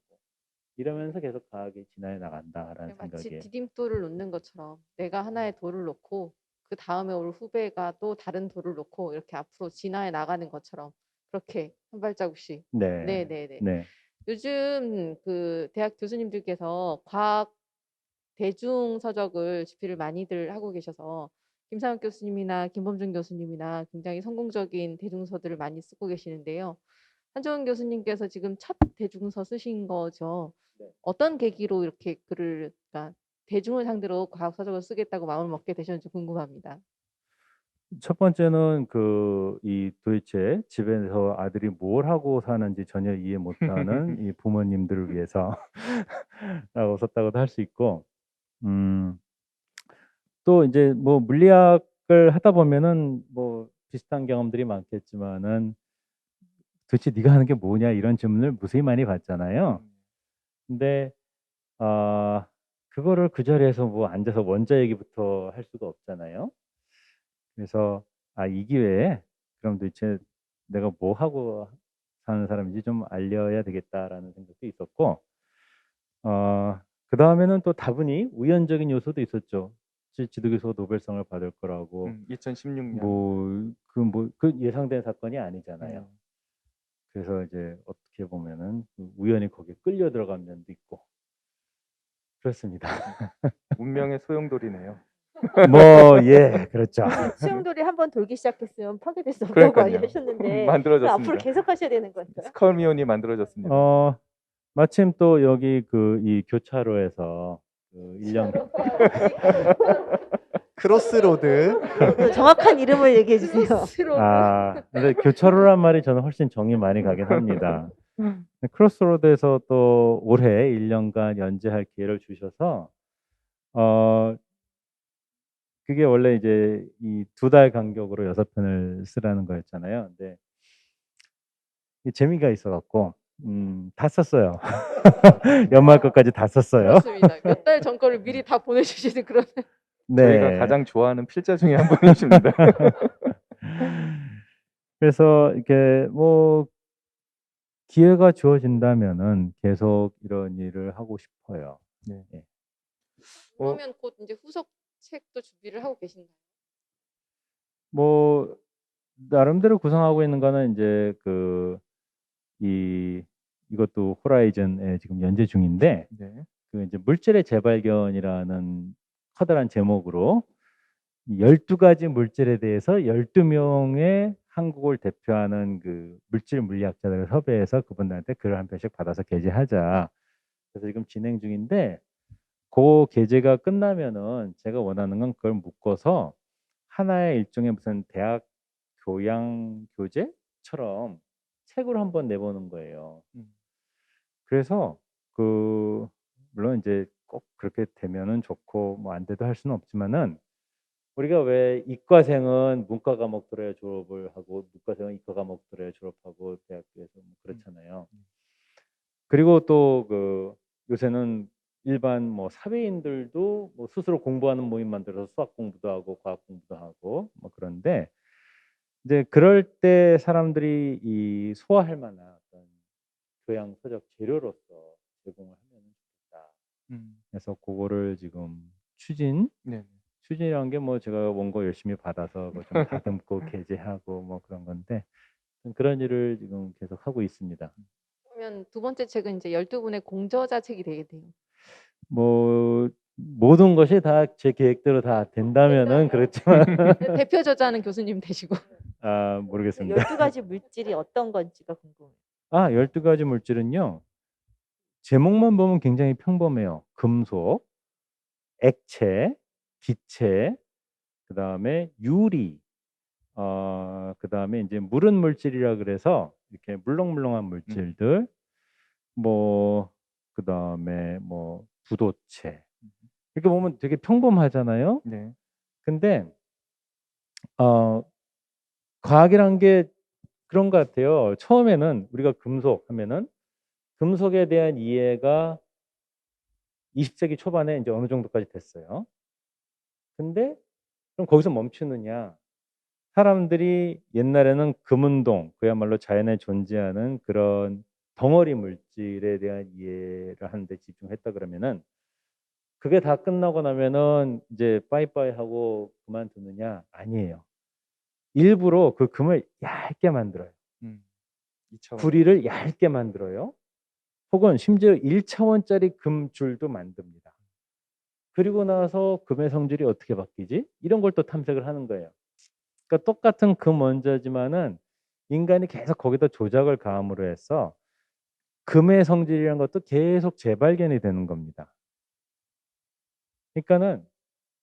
이러면서 계속 과학이 진화해 나간다라는 마치 생각이에요. 디딤돌을 놓는 것처럼 내가 하나의 돌을 놓고 그 다음에 올 후배가 또 다른 돌을 놓고 이렇게 앞으로 진화해 나가는 것처럼 그렇게 한 발자국씩. 네. 네네네. 네. 요즘 그 대학 교수님들께서 과학 대중 서적을 집필을 많이들 하고 계셔서 김상욱 교수님이나 김범준 교수님이나 굉장히 성공적인 대중서들을 많이 쓰고 계시는데요. 한정훈 교수님께서 지금 첫 대중서 쓰신 거죠. 어떤 계기로 이렇게 글을 그러니까 대중을 상대로 과학 서적을 쓰겠다고 마음을 먹게 되셨는지 궁금합니다. 첫 번째는 이 도대체 집에서 아들이 뭘 하고 사는지 전혀 이해 못하는 이 부모님들을 위해서 라고 썼다고도 할 수 있고 또 이제 뭐 물리학을 하다 보면은 뭐 비슷한 경험들이 많겠지만은 도대체 네가 하는 게 뭐냐 이런 질문을 무수히 많이 받잖아요. 근데 그거를 그 자리에서 뭐 앉아서 원자 얘기부터 할 수가 없잖아요. 그래서 이 기회에 그럼 도대체 내가 뭐 하고 사는 사람인지 좀 알려야 되겠다라는 생각도 있었고 그 다음에는 또 다분히 우연적인 요소도 있었죠. 지도교수가 노벨상을 받을 거라고 2016년. 그 예상된 사건이 아니잖아요. 그래서 이제 어떻게 보면은 우연히 거기에 끌려 들어간 면도 있고 그렇습니다. 운명의 소용돌이네요. 뭐 예, 그렇죠. 수영돌이 한번 돌기 시작했으면 파괴될 수 없다고 그러니까요. 하셨는데 만들어졌습니다. 앞으로 계속 하셔야 되는 건가요? 스컬미온이 만들어졌습니다. 마침 또 여기 이 교차로에서 1년 크로스로드 정확한 이름을 얘기해 주세요. 근데 교차로란 말이 저는 훨씬 정이 많이 가긴 합니다. 크로스로드에서 또 올해 1년간 연재할 기회를 주셔서 그게 원래 이제 이 2달 간격으로 6편을 쓰라는 거였잖아요. 근데 재미가 있어갖고 다 썼어요. 연말 것까지 다 썼어요. 그렇습니다. 몇 달 전 거를 미리 다 보내주시는 그런. 저희가 가장 좋아하는 필자 중에 한 분이십니다. 그래서 이렇게 뭐 기회가 주어진다면은 계속 이런 일을 하고 싶어요. 네. 예. 그러면 곧 이제 후속 책도 준비를 하고 계신가요? 뭐 나름대로 구성하고 있는 거는 이제 이것도 호라이즌에 지금 연재 중인데 네. 그 이제 물질의 재발견이라는 커다란 제목으로 12가지 물질에 대해서 12명의 한국을 대표하는 그 물질 물리학자들을 섭외해서 그분들한테 글을 한 편씩 받아서 게재하자. 그래서 지금 진행 중인데 그 게재가 끝나면은 제가 원하는 건 그걸 묶어서 하나의 일종의 무슨 대학 교양 교재처럼 책으로 한번 내보는 거예요. 그래서 그 물론 이제 꼭 그렇게 되면은 좋고 뭐 안 돼도 할 수는 없지만은 우리가 왜 이과생은 문과 과목 들어야 졸업을 하고 문과생은 이과 과목 들어야 졸업하고 대학교에서 뭐 그렇잖아요. 그리고 또 그 요새는 일반 뭐 사회인들도 뭐 스스로 공부하는 모임 만들어서 수학 공부도 하고 과학 공부도 하고 뭐 그런데 이제 그럴 때 사람들이 이 소화할 만한 어떤 교양 서적 재료로서 제공을 하면 좋겠다. 그래서 그거를 지금 네. 추진이란 게 뭐 제가 원고 열심히 받아서 그거 좀 다듬고 게재하고 뭐 그런 건데 그런 일을 지금 계속 하고 있습니다. 그러면 두 번째 책은 이제 12분의 공저자 책이 되겠네요. 뭐 모든 것이 다 제 계획대로 다 된다면은 그렇지만 대표 저자는 교수님 되시고. 아 모르겠습니다. 12가지 물질이 어떤 건지가 궁금해요. 아 12가지 물질은요. 제목만 보면 굉장히 평범해요. 금속, 액체, 기체, 그다음에 유리, 그다음에 이제 물은 물질이라 그래서 이렇게 물렁물렁한 물질들, 뭐 그다음에 뭐 부도체. 이렇게 보면 되게 평범하잖아요. 네. 근데 과학이란 게 그런 것 같아요. 처음에는 우리가 금속 하면은 금속에 대한 이해가 20세기 초반에 이제 어느 정도까지 됐어요. 근데 그럼 거기서 멈추느냐? 사람들이 옛날에는 금운동, 그야말로 자연에 존재하는 그런 덩어리 물질에 대한 이해를 하는데 집중했다 그러면은 그게 다 끝나고 나면은 이제 빠이빠이 하고 그만두느냐? 아니에요. 일부러 그 금을 얇게 만들어요. 2차원. 구리를 얇게 만들어요. 혹은 심지어 1차원짜리 금줄도 만듭니다. 그리고 나서 금의 성질이 어떻게 바뀌지? 이런 걸 또 탐색을 하는 거예요. 그러니까 똑같은 금 원자지만은 인간이 계속 거기다 조작을 가함으로 해서 금의 성질이라는 것도 계속 재발견이 되는 겁니다. 그러니까는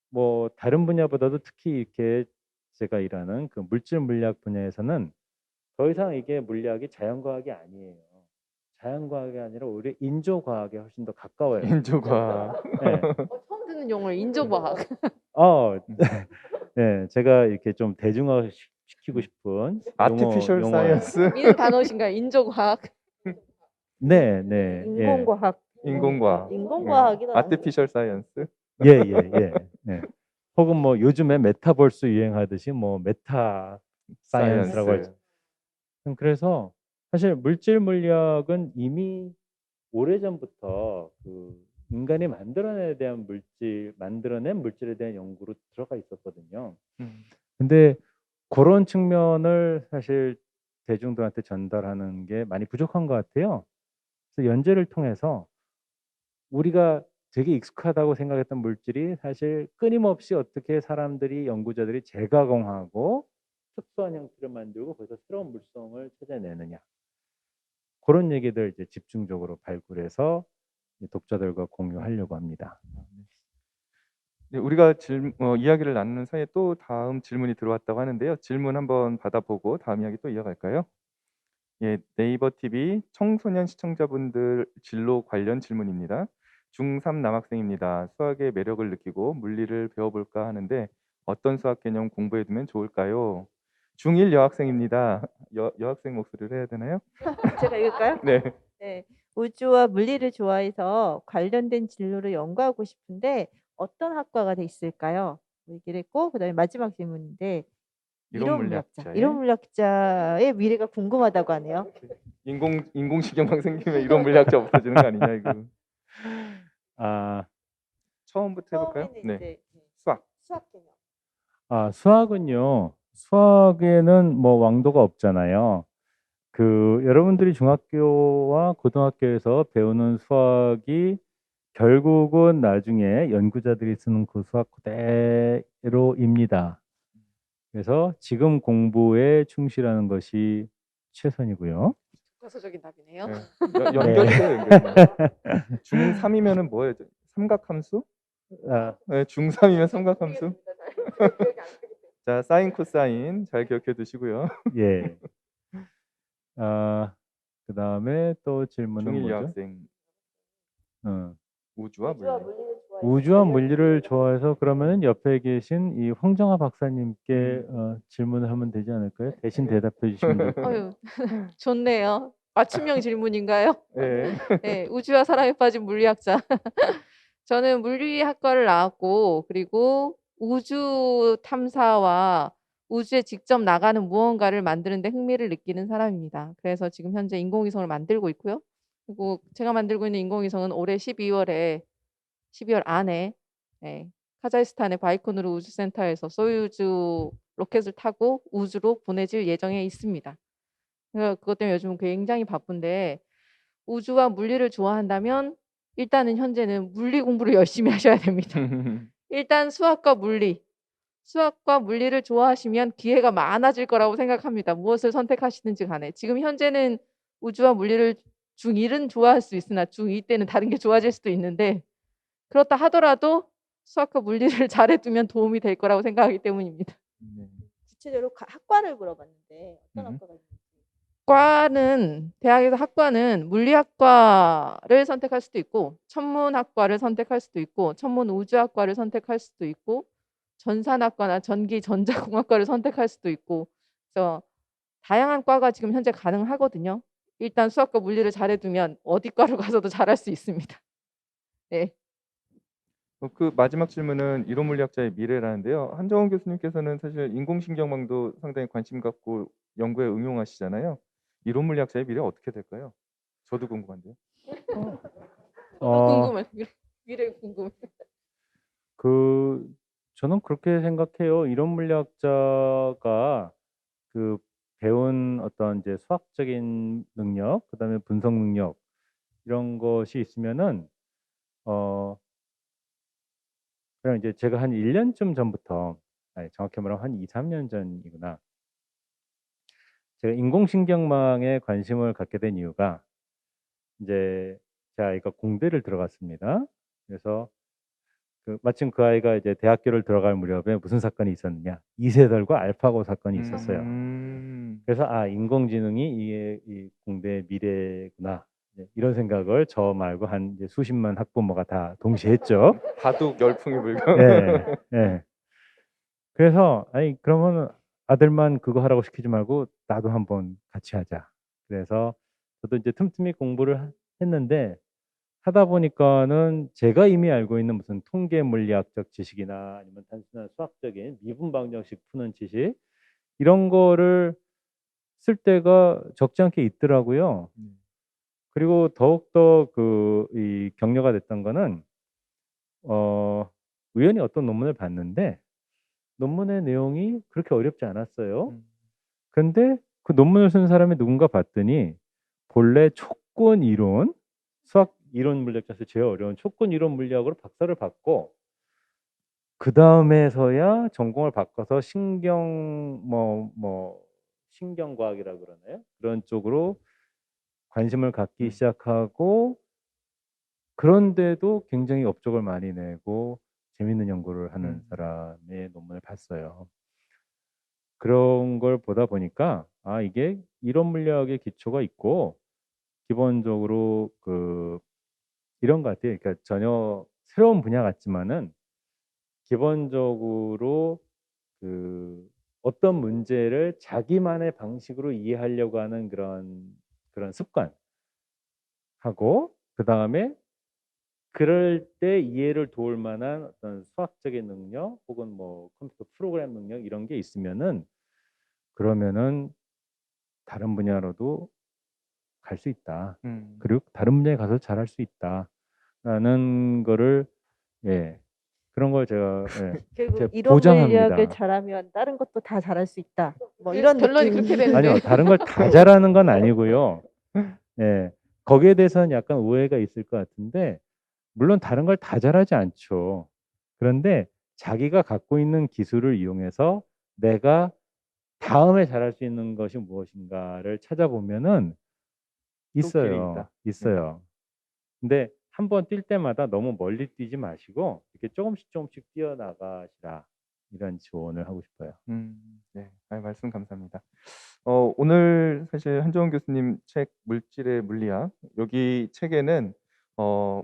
뭐 다른 분야보다도 특히 이렇게 제가 일하는 그 물질 물리학 분야에서는 더 이상 이게 물리학이 자연과학이 아니에요. 자연과학이 아니라 오히려 인조과학에 훨씬 더 가까워요. 인조과학. 네. 처음 듣는 용어 인조과학. 네, 제가 이렇게 좀 대중화 시키고 싶은 아티피셜 용어예요. 사이언스. 미는 단어신가요? 인조과학. 네, 네, 예, 인공과학. 인공과학. 인공과학이다. 아티피셜 사이언스. 네. 혹은 뭐 요즘에 메타버스 유행하듯이 뭐 메타 사이언스라고 할지. 그래서 사실 물질 물리학은 이미 오래전부터 그 인간이 만들어낸 물질에 대한 연구로 들어가 있었거든요. 근데 그런 측면을 사실 대중들한테 전달하는 게 많이 부족한 것 같아요. 그래서 연재를 통해서 우리가 되게 익숙하다고 생각했던 물질이 사실 끊임없이 어떻게 사람들이 연구자들이 재가공하고 특수한 형태를 만들고 거기서 새로운 물성을 찾아내느냐 그런 얘기들 이제 집중적으로 발굴해서 독자들과 공유하려고 합니다. 네, 우리가 이야기를 나누는 사이에 또 다음 질문이 들어왔다고 하는데요. 질문 한번 받아보고 다음 이야기 또 이어갈까요? 예, 네이버 TV 청소년 시청자분들 진로 관련 질문입니다. 중3 남학생입니다. 수학의 매력을 느끼고 물리를 배워볼까 하는데 어떤 수학 개념 공부해두면 좋을까요? 중1 여학생입니다. 여학생 목소리를 해야 되나요? 제가 읽을까요? 네. 네. 우주와 물리를 좋아해서 관련된 진로를 연구하고 싶은데 어떤 학과가 돼 있을까요? 얘기를 했고 그다음에 마지막 질문인데 이론물리학자의 이론물리학자의 미래가 궁금하다고 하네요. 인공지경학 생기면 이론물리학자 없어지는 거 아니냐 이거. 아, 처음부터 해볼까요? 처음에는 네. 이제 수학. 수학 개념. 수학은요. 수학에는 뭐 왕도가 없잖아요. 그 여러분들이 중학교와 고등학교에서 배우는 수학이 결국은 나중에 연구자들이 쓰는 그 수학 그대로입니다. 그래서 지금 공부에 충실하는 것이 최선이고요. 교과서적인 답이네요. 네. 연결이 돼요, 연결이. 중3이면은 뭐예요? 삼각함수? 아, 네, 중3이면 삼각함수. 자, 사인 코사인 잘 기억해 두시고요. 예. 그다음에 또 질문은 중1 뭐죠? 여학생 어. 우주와 물리. 우주와 물리를 좋아해서 그러면 옆에 계신 이 황정아 박사님께 질문을 하면 되지 않을까요? 대신 대답해 주시면 될 거예요. 어유 좋네요. 맞춤형 질문인가요? 네. 네, 우주와 사람에 빠진 물리학자. 저는 물리학과를 나왔고, 그리고 우주 탐사와 우주에 직접 나가는 무언가를 만드는데 흥미를 느끼는 사람입니다. 그래서 지금 현재 인공위성을 만들고 있고요. 그리고 제가 만들고 있는 인공위성은 올해 12월 안에 네, 카자흐스탄의 바이코누르 우주센터에서 소유즈 로켓을 타고 우주로 보내질 예정에 있습니다. 그래서 그것 때문에 요즘 굉장히 바쁜데 우주와 물리를 좋아한다면 일단은 현재는 물리 공부를 열심히 하셔야 됩니다. 일단 수학과 물리를 좋아하시면 기회가 많아질 거라고 생각합니다. 무엇을 선택하시든지 간에. 지금 현재는 우주와 물리를 중1은 좋아할 수 있으나 중2 때는 다른 게 좋아질 수도 있는데 그렇다 하더라도 수학과 물리를 잘해두면 도움이 될 거라고 생각하기 때문입니다. 네. 구체적으로 학과를 물어봤는데 어떤 학과가 있는지. 대학에서 학과는 물리학과를 선택할 수도 있고 천문학과를 선택할 수도 있고 천문우주학과를 선택할 수도 있고 전산학과나 전기전자공학과를 선택할 수도 있고 그래서 다양한 과가 지금 현재 가능하거든요. 일단 수학과 물리를 잘해두면 어디 과로 가서도 잘할 수 있습니다. 네. 그 마지막 질문은 이론 물리학자의 미래라는데요. 한정원 교수님께서는 사실 인공신경망도 상당히 관심 갖고 연구에 응용하시잖아요. 이론 물리학자의 미래 어떻게 될까요? 저도 궁금한데요. 궁금해. 미래 궁금해. 저는 그렇게 생각해요. 이론 물리학자가 그 배운 어떤 이제 수학적인 능력, 그다음에 분석 능력 이런 것이 있으면은 그냥 이제 제가 한 1년쯤 전부터, 아니 정확히 말하면 한 2, 3년 전이구나. 제가 인공신경망에 관심을 갖게 된 이유가 이제 제 아이가 공대를 들어갔습니다. 그래서 마침 그 아이가 이제 대학교를 들어갈 무렵에 무슨 사건이 있었느냐? 이세돌과 알파고 사건이 있었어요. 그래서 인공지능이 이 공대의 미래구나. 이런 생각을 저 말고 한 이제 수십만 학부모가 다 동시에 했죠. 바둑 열풍이 불고. 네, 네. 그래서 그러면 아들만 그거 하라고 시키지 말고 나도 한번 같이 하자. 그래서 저도 이제 틈틈이 공부를 했는데 하다 보니까는 제가 이미 알고 있는 무슨 통계 물리학적 지식이나 아니면 단순한 수학적인 미분 방정식 푸는 지식 이런 거를 쓸 때가 적지 않게 있더라고요. 그리고 더욱더 이 격려가 됐던 거는 우연히 어떤 논문을 봤는데 논문의 내용이 그렇게 어렵지 않았어요. 근데 그 논문을 쓴 사람이 누군가 봤더니 본래 촉권 이론, 수학 이론 물리학에서 제일 어려운 촉권 이론 물리학으로 박사를 받고 그 다음에서야 전공을 바꿔서 신경과학이라 그러나요? 그런 쪽으로 관심을 갖기 시작하고 그런데도 굉장히 업적을 많이 내고 재밌는 연구를 하는 사람의 논문을 봤어요. 그런 걸 보다 보니까 이게 이론 물리학의 기초가 있고 기본적으로 이런 것 같아요. 그러니까 전혀 새로운 분야 같지만은 기본적으로 어떤 문제를 자기만의 방식으로 이해하려고 하는 그런 습관하고 그 다음에 그럴 때 이해를 도울 만한 어떤 수학적인 능력 혹은 뭐 컴퓨터 프로그램 능력 이런 게 있으면은 그러면은 다른 분야로도 갈 수 있다. 그리고 다른 분야에 가서 잘할 수 있다라는 거를 그런 걸 제가 결국 제가 이론 보장합니다. 물리학을 잘하면 다른 것도 다 잘할 수 있다. 뭐 그 이런 결론이 느낌. 그렇게 되는데. 아니요, 다른 걸 다 잘하는 건 아니고요. 예, 거기에 대해서는 약간 오해가 있을 것 같은데, 물론 다른 걸 다 잘하지 않죠. 그런데 자기가 갖고 있는 기술을 이용해서 내가 다음에 잘할 수 있는 것이 무엇인가를 찾아보면은 또 길이 있어요. 있다. 있어요. 근데 한 번 뛸 때마다 너무 멀리 뛰지 마시고 이렇게 조금씩 조금씩 뛰어나가시라. 이런 조언을 하고 싶어요. 네. 말씀 감사합니다. 오늘 사실 한정훈 교수님 책 물질의 물리학, 여기 책에는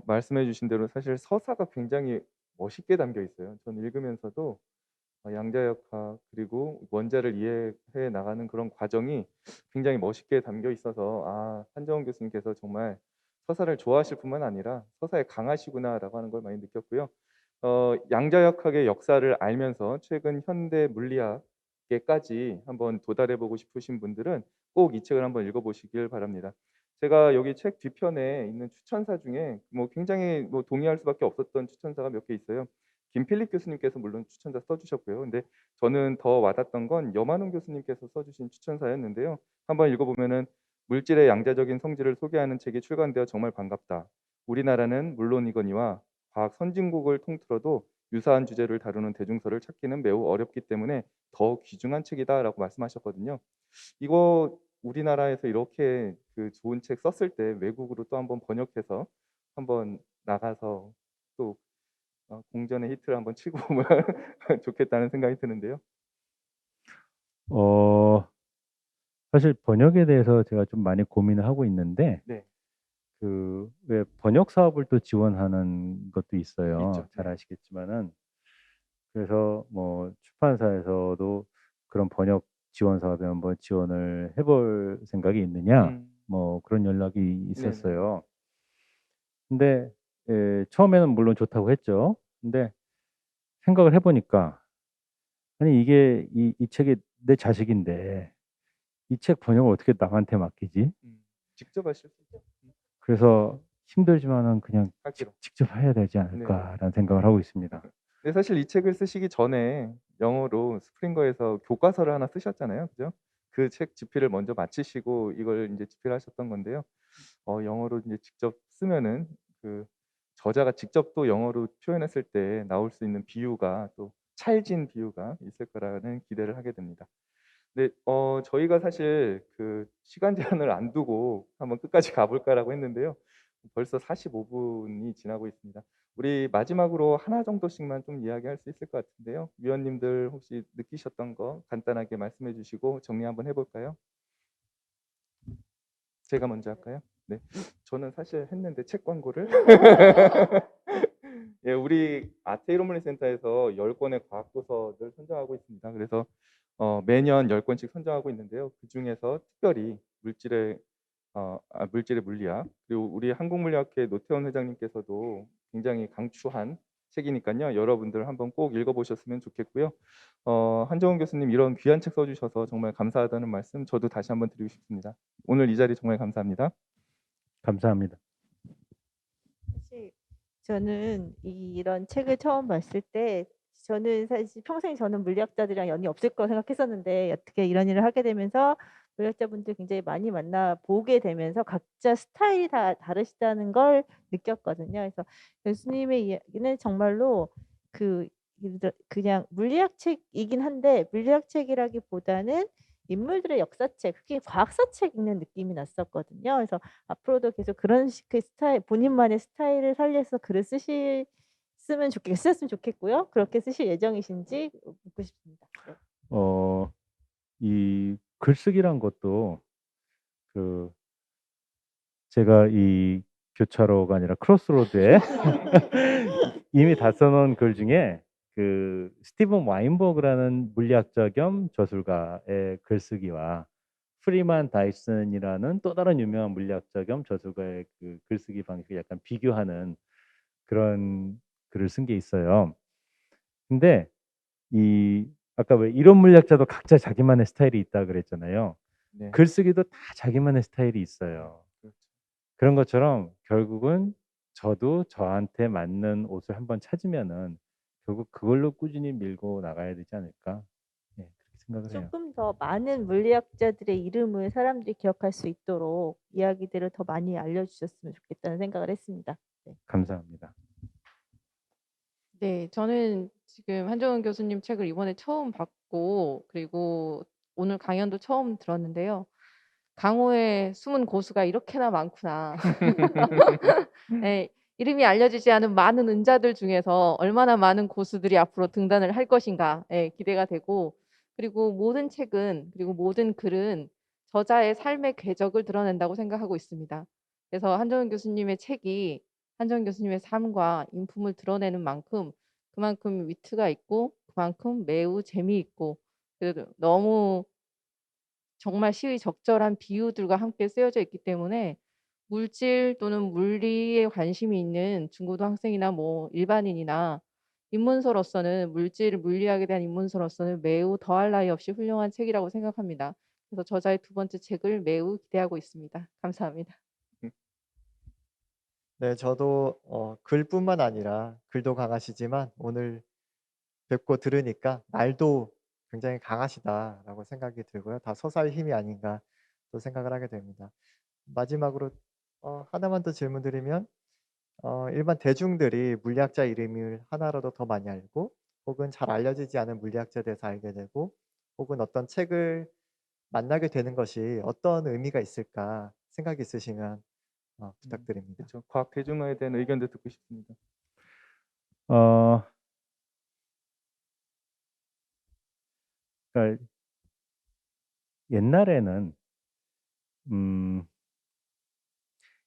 말씀해 주신 대로 사실 서사가 굉장히 멋있게 담겨 있어요. 저는 읽으면서도 양자역학 그리고 원자를 이해해 나가는 그런 과정이 굉장히 멋있게 담겨 있어서 한정훈 교수님께서 정말 서사를 좋아하실 뿐만 아니라 서사에 강하시구나라고 하는 걸 많이 느꼈고요. 양자역학의 역사를 알면서 최근 현대 물리학에까지 한번 도달해 보고 싶으신 분들은 꼭 이 책을 한번 읽어보시길 바랍니다. 제가 여기 책 뒤편에 있는 추천사 중에 굉장히 동의할 수밖에 없었던 추천사가 몇 개 있어요. 김필립 교수님께서 물론 추천사 써주셨고요. 근데 저는 더 와닿았던 건 염한웅 교수님께서 써주신 추천사였는데요. 한번 읽어보면은 물질의 양자적인 성질을 소개하는 책이 출간되어 정말 반갑다. 우리나라는 물론이거니와 과학 선진국을 통틀어도 유사한 주제를 다루는 대중서를 찾기는 매우 어렵기 때문에 더 귀중한 책이다라고 말씀하셨거든요. 이거 우리나라에서 이렇게 그 좋은 책 썼을 때 외국으로 또 한번 번역해서 한번 나가서 또 공전의 히트를 한번 치고 오면 좋겠다는 생각이 드는데요. 사실 번역에 대해서 제가 좀 많이 고민을 하고 있는데, 네. 그 왜 번역 사업을 또 지원하는 것도 있어요. 있죠. 잘 네. 아시겠지만은. 그래서 뭐 출판사에서도 그런 번역 지원 사업에 한번 지원을 해볼 생각이 있느냐, 음. 뭐 그런 연락이 네네. 있었어요. 근데 처음에는 물론 좋다고 했죠. 근데 생각을 해보니까, 아니 이게 이 책이 내 자식인데 이 책 번역을 어떻게 남한테 맡기지? 직접 하실 수 있죠. 그래서 힘들지만은 그냥 하기로. 직접 해야 되지 네. 않을까라는 생각을 하고 있습니다. 근데 사실 이 책을 쓰시기 전에 영어로 스프링거에서 교과서를 하나 쓰셨잖아요. 그죠? 그 책 집필을 먼저 마치시고 이걸 이제 집필하셨던 건데요. 영어로 이제 직접 쓰면은 그 저자가 직접 또 영어로 표현했을 때 나올 수 있는 비유가 또 찰진 비유가 있을 거라는 기대를 하게 됩니다. 네, 저희가 사실 그 시간 제한을 안 두고 한번 끝까지 가볼까라고 했는데요. 벌써 45분이 지나고 있습니다. 우리 마지막으로 하나 정도씩만 좀 이야기할 수 있을 것 같은데요. 위원님들 혹시 느끼셨던 거 간단하게 말씀해 주시고 정리 한번 해볼까요? 제가 먼저 할까요? 네, 저는 사실 했는데 책 광고를. 예, 우리 아테이로물리센터에서 10권의 과학 도서를 선정하고 있습니다. 그래서 매년 10권씩 선정하고 있는데요. 그중에서 특별히 물질의 물리학, 그리고 우리 한국물리학회 노태원 회장님께서도 굉장히 강추한 책이니까요. 여러분들 한번 꼭 읽어보셨으면 좋겠고요. 한정훈 교수님 이런 귀한 책 써주셔서 정말 감사하다는 말씀 저도 다시 한번 드리고 싶습니다. 오늘 이 자리 정말 감사합니다. 감사합니다. 사실 저는 이런 책을 처음 봤을 때 저는 사실 평생 저는 물리학자들이랑 연이 없을 거 생각했었는데 어떻게 이런 일을 하게 되면서 물리학자분들 굉장히 많이 만나 보게 되면서 각자 스타일이 다 다르시다는 걸 느꼈거든요. 그래서 교수님의 이야기는 정말로 그냥 물리학 책이긴 한데 물리학 책이라기보다는 인물들의 역사책, 특히 과학사책 읽는 느낌이 났었거든요. 그래서 앞으로도 계속 그런 식의 스타일, 본인만의 스타일을 살려서 글을 쓰셨으면 좋겠고요. 그렇게 쓰실 예정이신지 묻고 싶습니다. 네. 이 글쓰기란 것도 그 제가 이 교차로가 아니라 크로스로드에 이미 다 써놓은 글 중에 그 스티븐 와인버그라는 물리학자 겸 저술가의 글쓰기와 프리만 다이슨이라는 또 다른 유명한 물리학자 겸 저술가의 그 글쓰기 방식을 약간 비교하는 그런 글을 쓴 게 있어요. 근데 이 아까 왜 이론 물리학자도 각자 자기만의 스타일이 있다 그랬잖아요. 네. 글쓰기도 다 자기만의 스타일이 있어요. 그렇죠. 그런 것처럼 결국은 저도 저한테 맞는 옷을 한번 찾으면은 결국 그걸로 꾸준히 밀고 나가야 되지 않을까? 예, 그렇게 생각을 해요. 조금 더 많은 물리학자들의 이름을 사람들이 기억할 수 있도록 이야기들을 더 많이 알려주셨으면 좋겠다는 생각을 했습니다. 네. 감사합니다. 네, 저는 지금 한정은 교수님 책을 이번에 처음 봤고, 그리고 오늘 강연도 처음 들었는데요. 강호의 숨은 고수가 이렇게나 많구나. 네, 이름이 알려지지 않은 많은 은자들 중에서 얼마나 많은 고수들이 앞으로 등단을 할 것인가 기대가 되고, 그리고 모든 책은, 그리고 모든 글은 저자의 삶의 궤적을 드러낸다고 생각하고 있습니다. 그래서 한정은 교수님의 책이 한정은 교수님의 삶과 인품을 드러내는 만큼 그만큼 위트가 있고 그만큼 매우 재미있고 그래도 너무 정말 시의 적절한 비유들과 함께 쓰여져 있기 때문에 물질 또는 물리에 관심이 있는 중고등학생이나 뭐 일반인이나 입문서로서는 물리학에 대한 입문서로서는 매우 더할 나위 없이 훌륭한 책이라고 생각합니다. 그래서 저자의 두 번째 책을 매우 기대하고 있습니다. 감사합니다. 네, 저도 글뿐만 아니라 글도 강하시지만 오늘 뵙고 들으니까 말도 굉장히 강하시다라고 생각이 들고요. 다 서사의 힘이 아닌가 또 생각을 하게 됩니다. 마지막으로 하나만 더 질문드리면 일반 대중들이 물리학자 이름을 하나라도 더 많이 알고 혹은 잘 알려지지 않은 물리학자에 대해서 알게 되고 혹은 어떤 책을 만나게 되는 것이 어떤 의미가 있을까 생각이 있으시면 부탁드립니다. 그렇죠. 과학 대중화에 대한 의견도 듣고 싶습니다. 어, 그러니까 옛날에는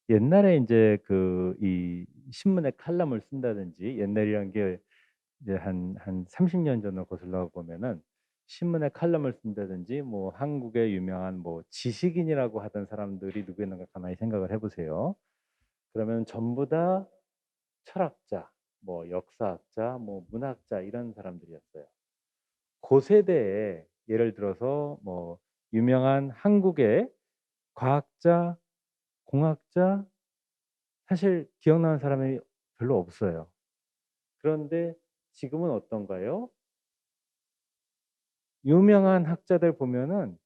옛날에 이제 그 이 신문에 칼럼을 쓴다든지 옛날이란 게 이제 한 30년 전으로 거슬러 보면은 신문에 칼럼을 쓴다든지 뭐 한국의 유명한 뭐 지식인이라고 하던 사람들이 누구였는가 가만히 생각을 해보세요. 그러면 전부 다 철학자, 뭐 역사학자, 뭐 문학자 이런 사람들이었어요. 그 세대에 예를 들어서 뭐 유명한 한국의 과학자, 공학자 사실 기억나는 사람이 별로 없어요. 그런데 지금은 어떤가요? 유명한 학자들 보면은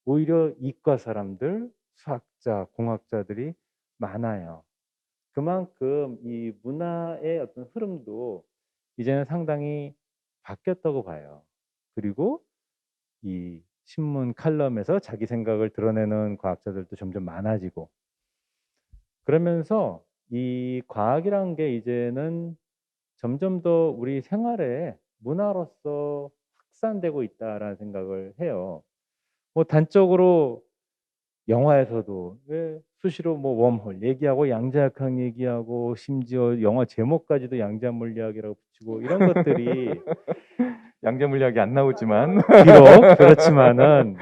오히려 이과 사람들, 수학자, 공학자들이 많아요. 그만큼 이 문화의 어떤 흐름도 이제는 상당히 바뀌었다고 봐요. 그리고 이 신문 칼럼에서 자기 생각을 드러내는 과학자들도 점점 많아지고 그러면서 이 과학이라는 게 이제는 점점 더 우리 생활에 문화로서 확산되고 있다라는 생각을 해요. 뭐 단적으로 영화에서도 왜 수시로 뭐 웜홀 얘기하고 양자역학 얘기하고 심지어 영화 제목까지도 양자물리학이라고 붙이고 이런 것들이 양자 물리학이 안 나오지만 비록 그렇지만은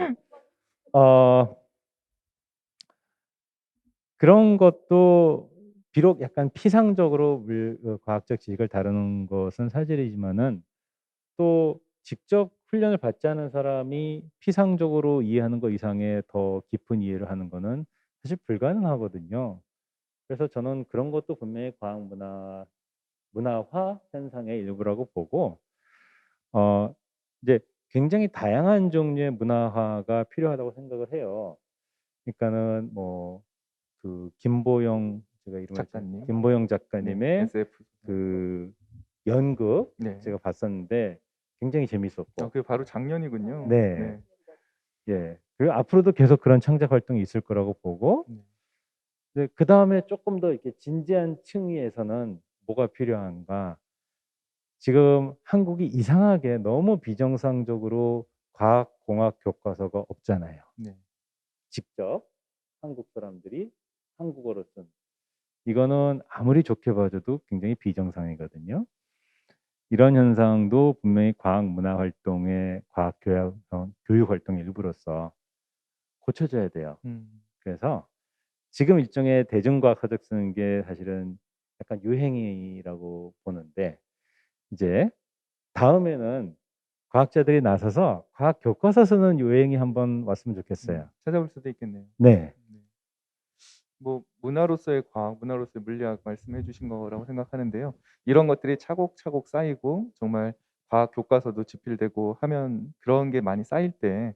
그런 것도 비록 약간 피상적으로 과학적 지식을 다루는 것은 사실이지만은 또 직접 훈련을 받지 않은 사람이 피상적으로 이해하는 것 이상의 더 깊은 이해를 하는 거는 사실 불가능하거든요. 그래서 저는 그런 것도 분명히 과학 문화화 현상의 일부라고 보고 이제 굉장히 다양한 종류의 문화화가 필요하다고 생각을 해요. 그러니까는 뭐 그 김보영 제가 이름을 작가님. 김보영 작가님의 SF. 그 연극 네. 제가 봤었는데 굉장히 재밌었고 그게 바로 작년이군요. 네. 예. 그리고 앞으로도 계속 그런 창작 활동이 있을 거라고 보고 그 다음에 조금 더 이렇게 진지한 층위에서는 뭐가 필요한가? 지금 한국이 이상하게 너무 비정상적으로 과학 공학 교과서가 없잖아요. 네. 직접 한국 사람들이 한국어로 쓴 이거는 아무리 좋게 봐줘도 굉장히 비정상이거든요. 이런 현상도 분명히 과학 문화 활동의 과학 교육 활동의 일부로서 고쳐져야 돼요. 그래서 지금 일종의 대중과학 서적 쓰는 게 사실은 약간 유행이라고 보는데 이제 다음에는 과학자들이 나서서 과학 교과서 쓰는 유행이 한번 왔으면 좋겠어요. 찾아볼 수도 있겠네요. 네. 뭐 문화로서의 과학, 문화로서의 물리학 말씀해 주신 거라고 생각하는데요. 이런 것들이 차곡차곡 쌓이고 정말 과학 교과서도 집필되고 하면 그런 게 많이 쌓일 때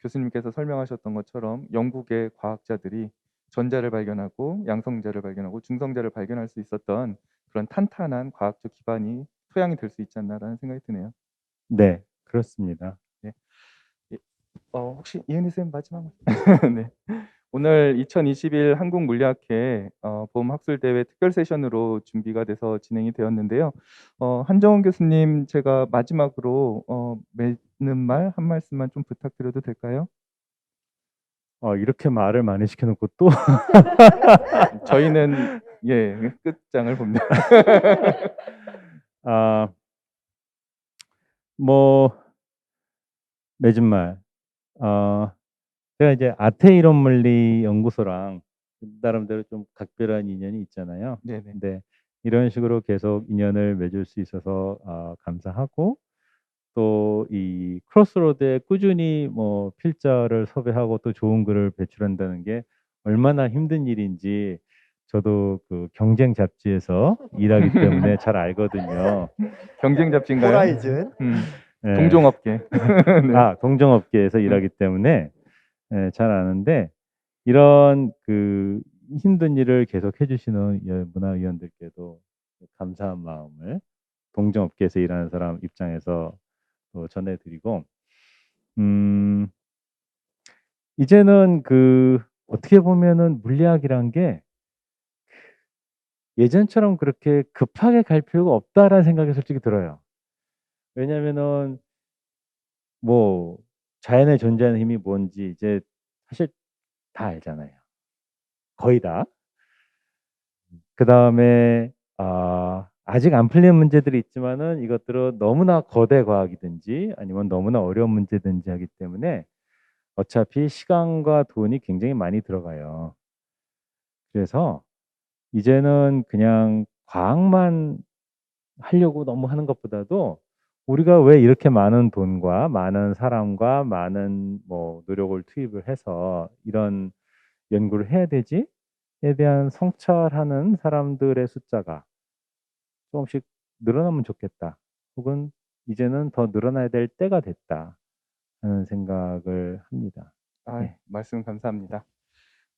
교수님께서 설명하셨던 것처럼 영국의 과학자들이 전자를 발견하고 양성자를 발견하고 중성자를 발견할 수 있었던 그런 탄탄한 과학적 기반이 토양이 될 수 있지 않나라는 생각이 드네요. 네, 그렇습니다. 예. 혹시 이은희 선생님 마지막 네. 오늘 2021 한국물리학회 보험학술대회 특별 세션으로 준비가 돼서 진행이 되었는데요. 한정훈 교수님 제가 마지막으로 맺는 말 한 말씀만 좀 부탁드려도 될까요? 이렇게 말을 많이 시켜놓고 또 저희는 끝장을 봅니다. 뭐 맺은 말. 제가 이제 아태이론 물리 연구소랑 나름대로 좀 각별한 인연이 있잖아요. 네네. 근데 이런 식으로 계속 인연을 맺을 수 있어서 감사하고, 또 이 크로스로드에 꾸준히 뭐 필자를 섭외하고 또 좋은 글을 배출한다는 게 얼마나 힘든 일인지 저도 그 경쟁 잡지에서 일하기 때문에 잘 알거든요. 경쟁 잡지인가요? 호라이즌. 예. 동종업계. 네. 동종업계에서 일하기 때문에 잘 아는데, 이런 그 힘든 일을 계속 해주시는 문화위원들께도 감사한 마음을 동종업계에서 일하는 사람 입장에서 또 전해드리고, 이제는 그 어떻게 보면은 물리학이란 게 예전처럼 그렇게 급하게 갈 필요가 없다라는 생각이 솔직히 들어요. 왜냐면은 뭐 자연에 존재하는 힘이 뭔지 이제 사실 다 알잖아요. 거의 다. 그다음에 아직 안 풀린 문제들이 있지만은 이것들은 너무나 거대 과학이든지 아니면 너무나 어려운 문제든지 하기 때문에 어차피 시간과 돈이 굉장히 많이 들어가요. 그래서 이제는 그냥 과학만 하려고 너무 하는 것보다도 우리가 왜 이렇게 많은 돈과 많은 사람과 많은 뭐 노력을 투입을 해서 이런 연구를 해야 되지에 대한 성찰하는 사람들의 숫자가 조금씩 늘어나면 좋겠다. 혹은 이제는 더 늘어나야 될 때가 됐다 하는 생각을 합니다. 네. 말씀 감사합니다.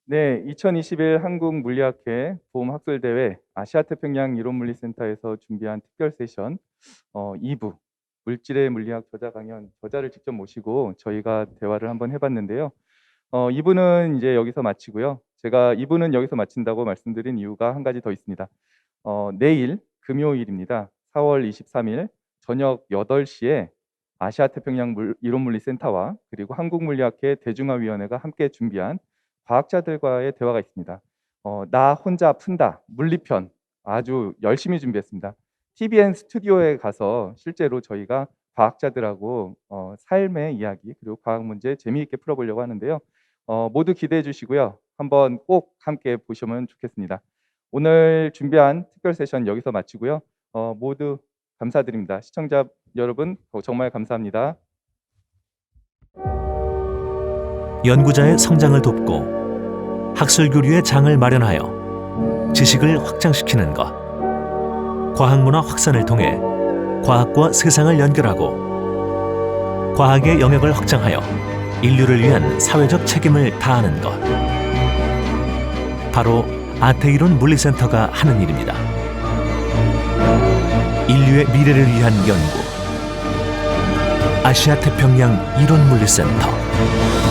네, 2021 한국물리학회 보험학술대회 아시아태평양 이론물리센터에서 준비한 특별 세션 2부 물질의 물리학 저자 강연, 저자를 직접 모시고 저희가 대화를 한번 해봤는데요. 2부는 이제 여기서 마치고요. 제가 2부는 여기서 마친다고 말씀드린 이유가 한 가지 더 있습니다. 내일 금요일입니다. 4월 23일 저녁 8시에 아시아태평양 이론물리센터와 그리고 한국물리학회 대중화위원회가 함께 준비한 과학자들과의 대화가 있습니다. 나 혼자 푼다 물리편 아주 열심히 준비했습니다. TBN 스튜디오에 가서 실제로 저희가 과학자들하고 삶의 이야기 그리고 과학 문제 재미있게 풀어보려고 하는데요. 모두 기대해 주시고요. 한번 꼭 함께 보시면 좋겠습니다. 오늘 준비한 특별 세션 여기서 마치고요. 모두 감사드립니다. 시청자 여러분 정말 감사합니다. 연구자의 성장을 돕고 학술 교류의 장을 마련하여 지식을 확장시키는 것, 과학문화 확산을 통해 과학과 세상을 연결하고 과학의 영역을 확장하여 인류를 위한 사회적 책임을 다하는 것, 바로 아태이론 물리센터가 하는 일입니다. 인류의 미래를 위한 연구, 아시아태평양 이론물리센터.